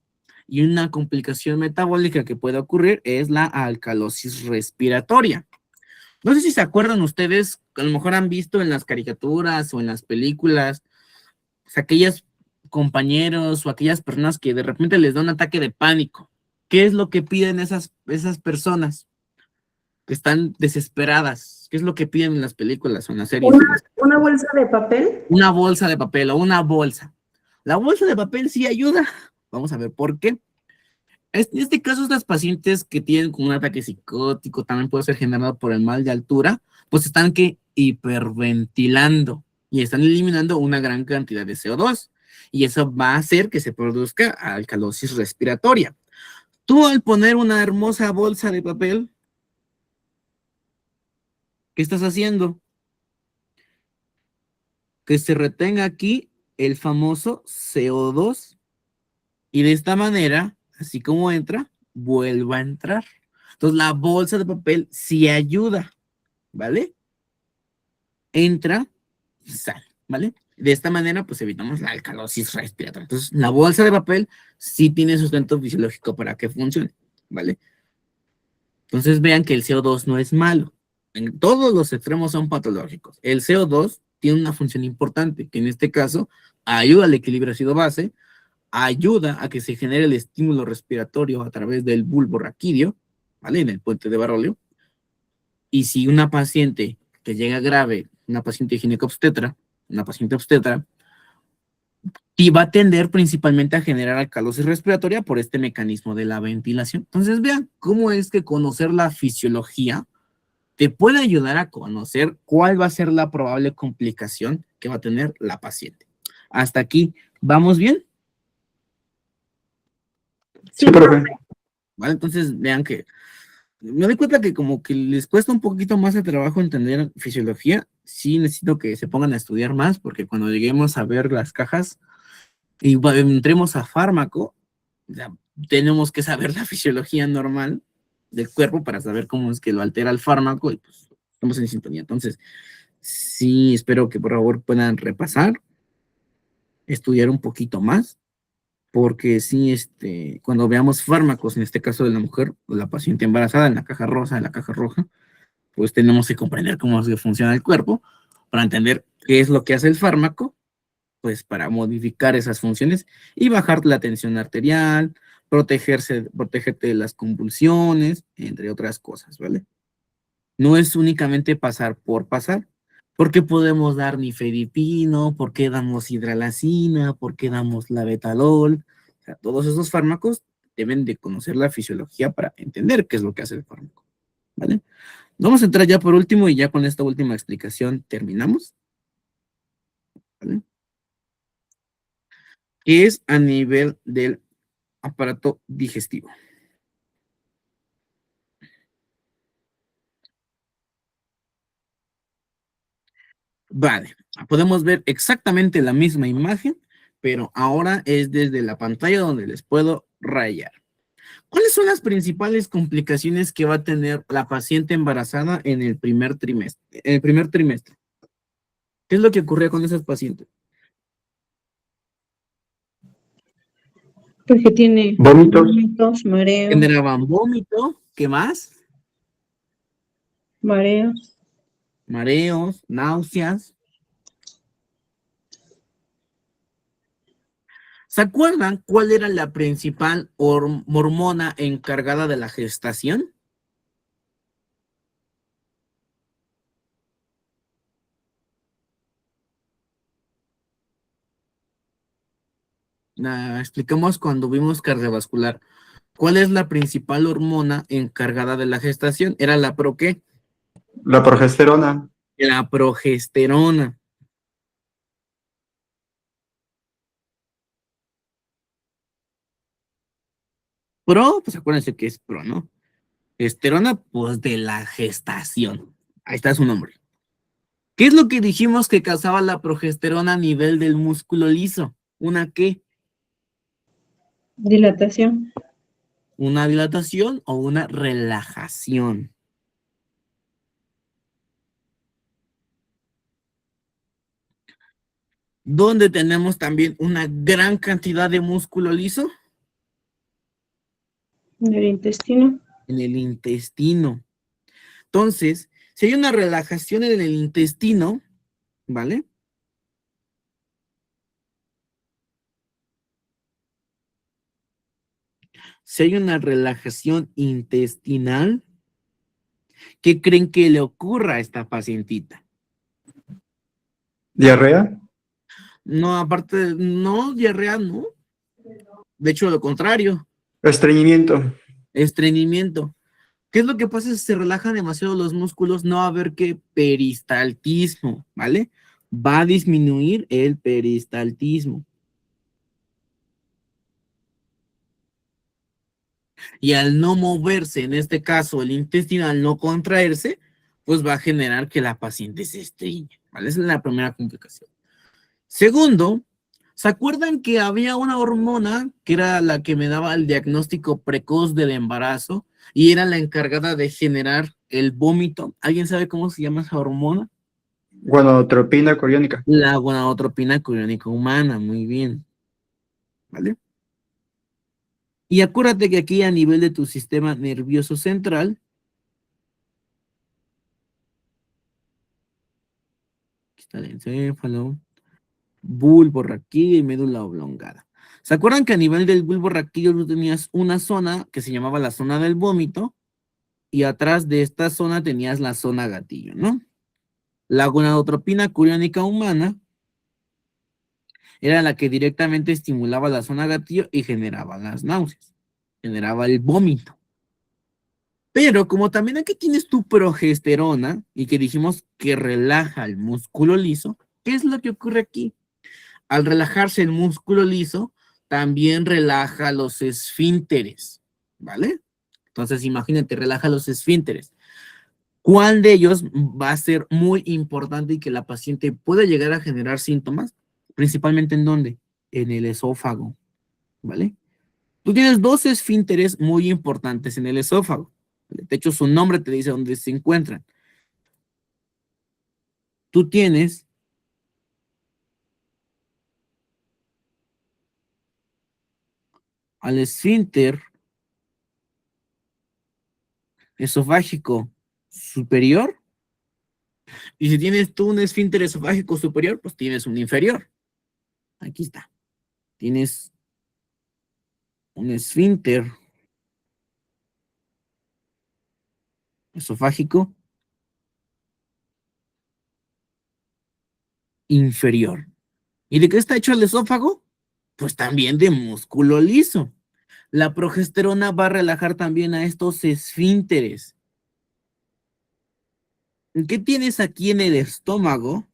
Y una complicación metabólica que puede ocurrir es la alcalosis respiratoria. No sé si se acuerdan ustedes, a lo mejor han visto en las caricaturas o en las películas, pues, aquellos compañeros o aquellas personas que de repente les da un ataque de pánico. ¿Qué es lo que piden esas personas que están desesperadas? ¿Qué es lo que piden en las películas o en las series? ¿Una bolsa de papel? Una bolsa de papel o una bolsa. La bolsa de papel sí ayuda. Vamos a ver por qué. En este caso, estas pacientes que tienen como un ataque psicótico, también puede ser generado por el mal de altura, pues están que hiperventilando y están eliminando una gran cantidad de CO2. Y eso va a hacer que se produzca alcalosis respiratoria. Tú al poner una hermosa bolsa de papel, ¿qué estás haciendo? Que se retenga aquí el famoso CO2 y de esta manera, así como entra, vuelva a entrar. Entonces la bolsa de papel sí ayuda, ¿vale? Entra y sale, ¿vale? De esta manera, pues evitamos la alcalosis respiratoria. Entonces, la bolsa de papel sí tiene sustento fisiológico para que funcione, ¿vale? Entonces, vean que el CO2 no es malo. En todos los extremos son patológicos. El CO2 tiene una función importante, que en este caso ayuda al equilibrio ácido-base, ayuda a que se genere el estímulo respiratorio a través del bulbo raquídeo, ¿vale? En el puente de Barolio. Y si una paciente que llega grave, una paciente ginecobstetra, una paciente obstetra, y va a tender principalmente a generar alcalosis respiratoria por este mecanismo de la ventilación. Entonces, vean cómo es que conocer la fisiología te puede ayudar a conocer cuál va a ser la probable complicación que va a tener la paciente. Hasta aquí, ¿vamos bien? Sí, profe. ¿Vale? Entonces, vean que me doy cuenta que como que les cuesta un poquito más de trabajo entender fisiología. Sí necesito que se pongan a estudiar más, porque cuando lleguemos a ver las cajas y entremos a fármaco, ya tenemos que saber la fisiología normal del cuerpo para saber cómo es que lo altera el fármaco y pues estamos en sintonía. Entonces, sí, espero que por favor puedan repasar, estudiar un poquito más, porque sí, cuando veamos fármacos, en este caso de la mujer o la paciente embarazada, en la caja rosa, en la caja roja, pues tenemos que comprender cómo es que funciona el cuerpo para entender qué es lo que hace el fármaco, pues para modificar esas funciones y bajar la tensión arterial, protegerte de las convulsiones, entre otras cosas, ¿vale? No es únicamente pasar por pasar. ¿Por qué podemos dar nifedipino? ¿Por qué damos hidralazina? ¿Por qué damos labetalol? O sea, todos esos fármacos deben de conocer la fisiología para entender qué es lo que hace el fármaco, ¿vale? Vamos a entrar ya por último y ya con esta última explicación terminamos, ¿vale? Que es a nivel del aparato digestivo. Vale, podemos ver exactamente la misma imagen, pero ahora es desde la pantalla donde les puedo rayar. ¿Cuáles son las principales complicaciones que va a tener la paciente embarazada en el primer trimestre? ¿Qué es lo que ocurría con esas pacientes? Porque tiene Vómitos. mareos, Generaban vómito, ¿qué más? mareos. Mareos, náuseas. ¿Se acuerdan cuál era la principal hormona encargada de la gestación? Explicamos cuando vimos cardiovascular. ¿Cuál es la principal hormona encargada de la gestación? ¿Era la qué? La progesterona. La progesterona. Pues acuérdense que es ¿no? Esterona, pues de la gestación. Ahí está su nombre. ¿Qué es lo que dijimos que causaba la progesterona a nivel del músculo liso? ¿Una qué? Dilatación. ¿Una dilatación o una relajación? ¿Dónde tenemos también una gran cantidad de músculo liso? En el intestino. En el intestino. Entonces, si hay una relajación en el intestino, ¿vale? Si hay una relajación intestinal, ¿qué creen que le ocurra a esta pacientita? ¿Diarrea? No, aparte, no, diarrea, no. De hecho, lo contrario, Estreñimiento. estreñimiento. ¿Qué es lo que pasa si se relajan demasiado los músculos? No va a haber que peristaltismo, ¿vale? Va a disminuir el peristaltismo. Y al no moverse, en este caso el intestino, al no contraerse, pues va a generar que la paciente se estreñe, ¿vale? Esa es la primera complicación. Segundo, ¿se acuerdan que había una hormona que era la que me daba el diagnóstico precoz del embarazo y era la encargada de generar el vómito? ¿Alguien sabe cómo se llama esa hormona? Gonadotropina coriónica. La gonadotropina coriónica humana, muy bien. ¿Vale? Y acuérdate que aquí a nivel de tu sistema nervioso central, aquí está el encéfalo, bulbo raquídeo y médula oblongada. ¿Se acuerdan que a nivel del bulbo raquídeo tú tenías una zona que se llamaba la zona del vómito y atrás de esta zona tenías la zona gatillo, ¿no? La gonadotropina coriónica humana era la que directamente estimulaba la zona gatillo y generaba las náuseas, generaba el vómito. Pero como también aquí tienes tu progesterona y que dijimos que relaja el músculo liso, ¿qué es lo que ocurre aquí? Al relajarse el músculo liso, también relaja los esfínteres, ¿vale? Entonces imagínate, relaja los esfínteres. ¿Cuál de ellos va a ser muy importante y que la paciente pueda llegar a generar síntomas? Principalmente ¿en dónde? En el esófago, ¿vale? Tú tienes dos esfínteres muy importantes en el esófago. De hecho, su nombre te dice dónde se encuentran. Tú tienes al esfínter esofágico superior. Y si tienes tú un esfínter esofágico superior, pues tienes un inferior. Aquí está. Tienes un esfínter esofágico inferior. ¿Y de qué está hecho el esófago? Pues también de músculo liso. La progesterona va a relajar también a estos esfínteres. ¿Qué tienes aquí en el estómago?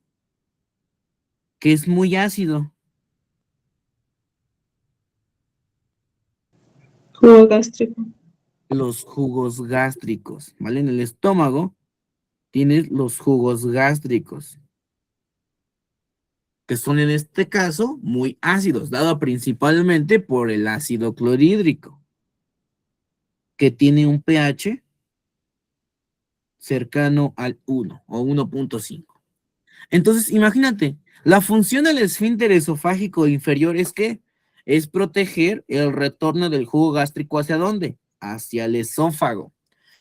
Que es muy ácido. Jugo gástrico. Los jugos gástricos, ¿vale? En el estómago tienes los jugos gástricos, que son en este caso muy ácidos, dado principalmente por el ácido clorhídrico, que tiene un pH cercano al 1 o 1.5. Entonces, imagínate, la función del esfínter esofágico inferior es ¿qué? Es proteger el retorno del jugo gástrico ¿hacia dónde? Hacia el esófago.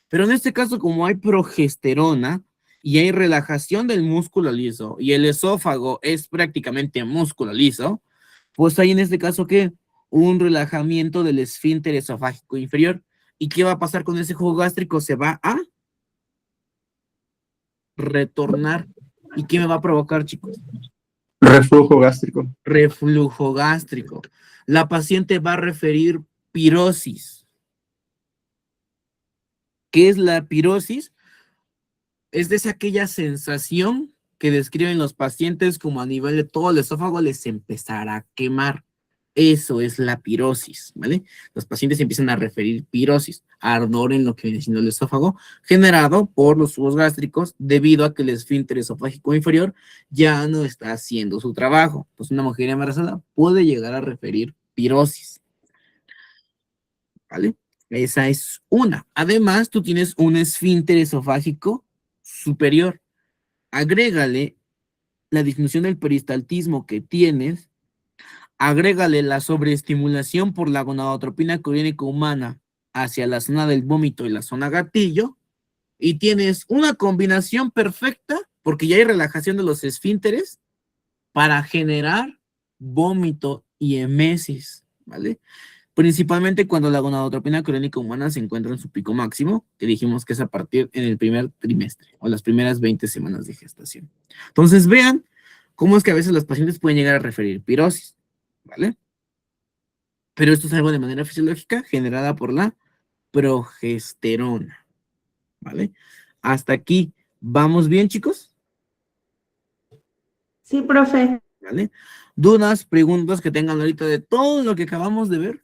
Pero en este caso, como hay progesterona y hay relajación del músculo liso y el esófago es prácticamente músculo liso, pues hay en este caso ¿qué? Un relajamiento del esfínter esofágico inferior. ¿Y qué va a pasar con ese jugo gástrico? Se va a retornar. ¿Y qué me va a provocar, chicos? Reflujo gástrico. Reflujo gástrico. La paciente va a referir pirosis. ¿Qué es la pirosis? Es aquella sensación que describen los pacientes como a nivel de todo el esófago les empezará a quemar. Eso es la pirosis, ¿vale? Los pacientes empiezan a referir pirosis. ardor en lo que viene siendo el esófago, generado por los tubos gástricos debido a que el esfínter esofágico inferior ya no está haciendo su trabajo. Pues una mujer embarazada puede llegar a referir pirosis, ¿vale? Esa es una. Además, tú tienes un esfínter esofágico superior. Agrégale la disminución del peristaltismo que tienes, agrégale la sobreestimulación por la gonadotropina coriónica humana hacia la zona del vómito y la zona gatillo, y tienes una combinación perfecta, porque ya hay relajación de los esfínteres, para generar vómito y emesis, ¿vale? Principalmente cuando la gonadotropina coriónica humana se encuentra en su pico máximo, que dijimos que es a partir en el primer trimestre, o las primeras 20 semanas de gestación. Entonces, vean cómo es que a veces los pacientes pueden llegar a referir pirosis, ¿vale? Pero esto es algo de manera fisiológica generada por la progesterona, ¿vale? Hasta aquí, ¿vamos bien, chicos? Sí, profe. ¿Vale? ¿Dudas, preguntas que tengan ahorita de todo lo que acabamos de ver?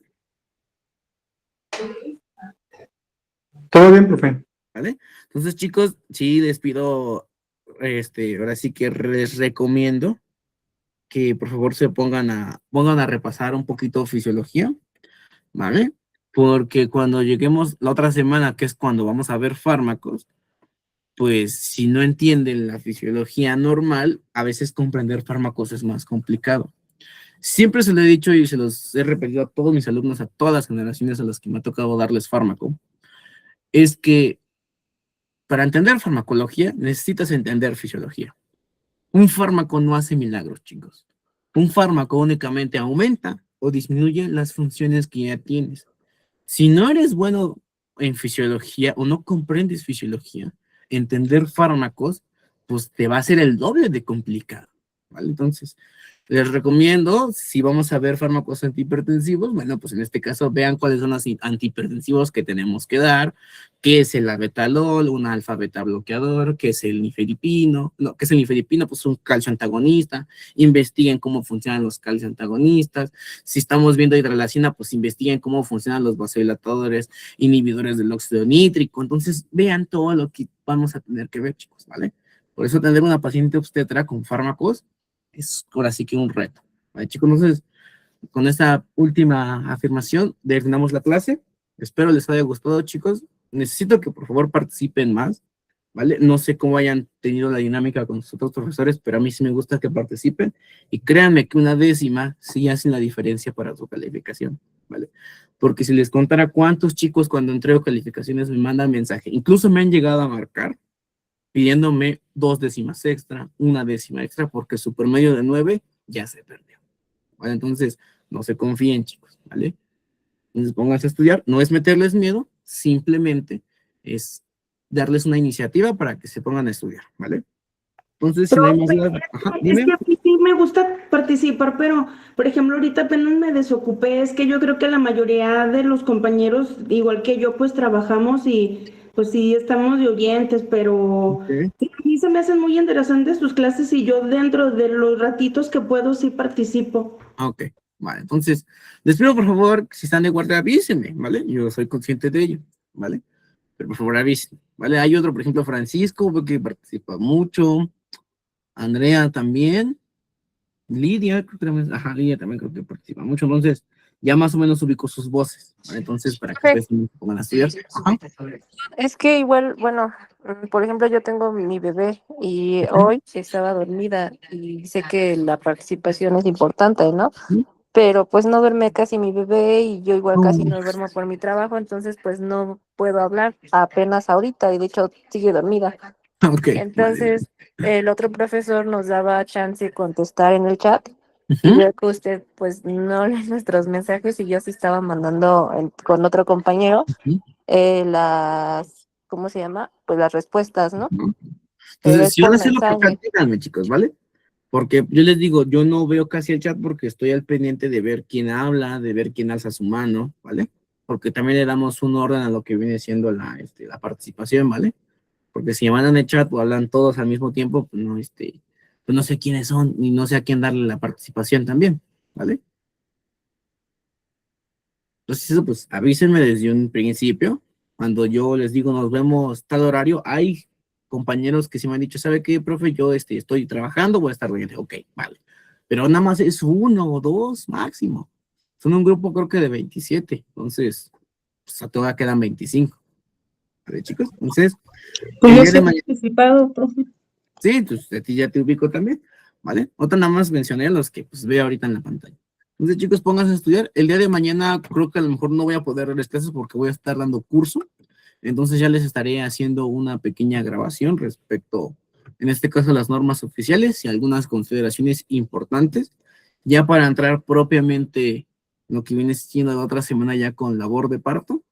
Todo bien, profe. ¿Vale? Entonces, chicos, sí les pido, ahora sí que les recomiendo que por favor se pongan a repasar un poquito fisiología, ¿vale? Porque cuando lleguemos la otra semana, que es cuando vamos a ver fármacos, pues si no entienden la fisiología normal, a veces comprender fármacos es más complicado. Siempre se lo he dicho y se los he repetido a todos mis alumnos, a todas las generaciones a las que me ha tocado darles fármaco, es que para entender farmacología necesitas entender fisiología. Un fármaco no hace milagros, chicos. Un fármaco únicamente aumenta o disminuye las funciones que ya tienes. Si no eres bueno en fisiología o no comprendes fisiología, entender fármacos, pues te va a ser el doble de complicado, ¿vale? Entonces, les recomiendo, si vamos a ver fármacos antihipertensivos, bueno, pues en este caso vean cuáles son los antihipertensivos que tenemos que dar, qué es el abetalol, un alfa-beta bloqueador, qué es el nifedipino, no, qué es el nifedipino, pues un calcio antagonista, investiguen cómo funcionan los calcio antagonistas, si estamos viendo hidralacina, pues investiguen cómo funcionan los vasodilatadores, inhibidores del óxido nítrico, entonces vean todo lo que vamos a tener que ver, chicos, ¿vale? Por eso tener una paciente obstetra con fármacos es ahora sí que un reto, ¿vale, chicos? Entonces, con esta última afirmación, terminamos la clase. Espero les haya gustado, chicos. Necesito que por favor participen más, ¿vale? No sé cómo hayan tenido la dinámica con sus otros profesores, pero a mí sí me gusta que participen. Y créanme que una décima sí hace la diferencia para su calificación, ¿vale? Porque si les contara cuántos chicos cuando entrego calificaciones me mandan mensaje, incluso me han llegado a marcar pidiéndome 2 décimas extra, 1 décima extra, porque su promedio de 9 ya se perdió, ¿vale? Entonces, no se confíen, chicos, ¿vale? Entonces, pónganse a estudiar, no es meterles miedo, simplemente es darles una iniciativa para que se pongan a estudiar, ¿vale? Entonces, si no hay más dudas, ajá, dime. Es que a mí sí me gusta participar, pero, por ejemplo, ahorita apenas me desocupé. Es que yo creo que la mayoría de los compañeros, igual que yo, pues trabajamos y pues sí estamos de oyentes, pero Ok. sí, a mí se me hacen muy interesantes sus clases y yo dentro de los ratitos que puedo sí participo. Ok, vale, entonces, les pido por favor, si están de guardia, avísenme, ¿vale? Yo soy consciente de ello, ¿vale? Pero por favor avísenme, ¿vale? Hay otro, por ejemplo, Francisco, veo que participa mucho, Andrea también, Lidia, creo que también, ajá, Lidia también creo que participa mucho, entonces, ya más o menos ubico sus voces, ¿vale? Entonces, para que Ok. ustedes se pongan a estudiar. Ajá. Es que igual, bueno, por ejemplo, yo tengo mi bebé y hoy estaba dormida y sé que la participación es importante, ¿no? Pero pues no duerme casi mi bebé y yo igual casi no duermo por mi trabajo, entonces pues no puedo hablar apenas ahorita y de hecho sigue dormida. Ok, vale. Entonces, el otro profesor nos daba chance de contestar en el chat y Ujú. veo que usted pues no lee nuestros mensajes y yo sí estaba mandando con otro compañero Ujú. ¿cómo se llama? Pues las respuestas, ¿no? Ujú. Pero Entonces, es si van por a hacerlo por chat, mensaje. díganme, chicos, ¿vale? Porque yo les digo, yo no veo casi el chat porque estoy al pendiente de ver quién habla, de ver quién alza su mano, ¿vale? Porque también le damos un orden a lo que viene siendo la participación, ¿vale? Porque si me mandan el chat o hablan todos al mismo tiempo, pues no sé quiénes son, ni no sé a quién darle la participación también, ¿vale? Entonces eso, pues avísenme desde un principio, cuando yo les digo nos vemos tal horario, hay compañeros que sí me han dicho, ¿sabe qué, profe? Yo estoy trabajando, voy a estar bien. Ok, vale. Pero nada más es 1 o 2 máximo. Son un grupo creo que de 27, entonces, pues a todas quedan 25. ¿Vale, chicos? Entonces, el día de mañana... Participado, profe. Sí, entonces a ti ya te ubico también, ¿vale? Otra nada más mencioné los que pues veo ahorita en la pantalla. Entonces, chicos, pónganse a estudiar. El día de mañana creo que a lo mejor no voy a poder dar las clases porque voy a estar dando curso. Entonces ya les estaré haciendo una pequeña grabación respecto, en este caso, a las normas oficiales y algunas consideraciones importantes, ya para entrar propiamente lo que viene siendo la otra semana ya con labor de parto.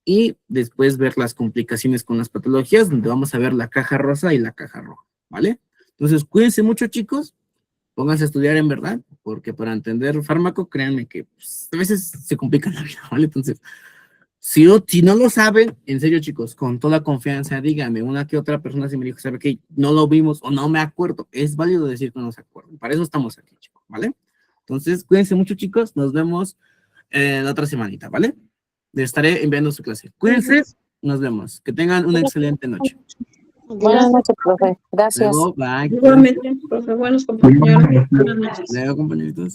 Y después ver las complicaciones con las patologías, donde vamos a ver la caja rosa y la caja roja, ¿vale? Entonces, cuídense mucho, chicos. Pónganse a estudiar en verdad, porque para entender fármaco, créanme que pues, a veces se complica la vida, ¿vale? Entonces, si no lo saben, en serio, chicos, con toda confianza, díganme, una que otra persona si me dijo, ¿sabe qué? No lo vimos o no me acuerdo. Es válido decir que no se acuerdan. Para eso estamos aquí, chicos, ¿vale? Entonces, cuídense mucho, chicos. Nos vemos la otra semanita, ¿vale? Les estaré enviando su clase. Cuídense, nos vemos. Que tengan una excelente noche. Buenas noches, profe. Gracias. Luego, bye. Igualmente, profe, buenos compañeros. Buenas noches. Luego, compañeritos.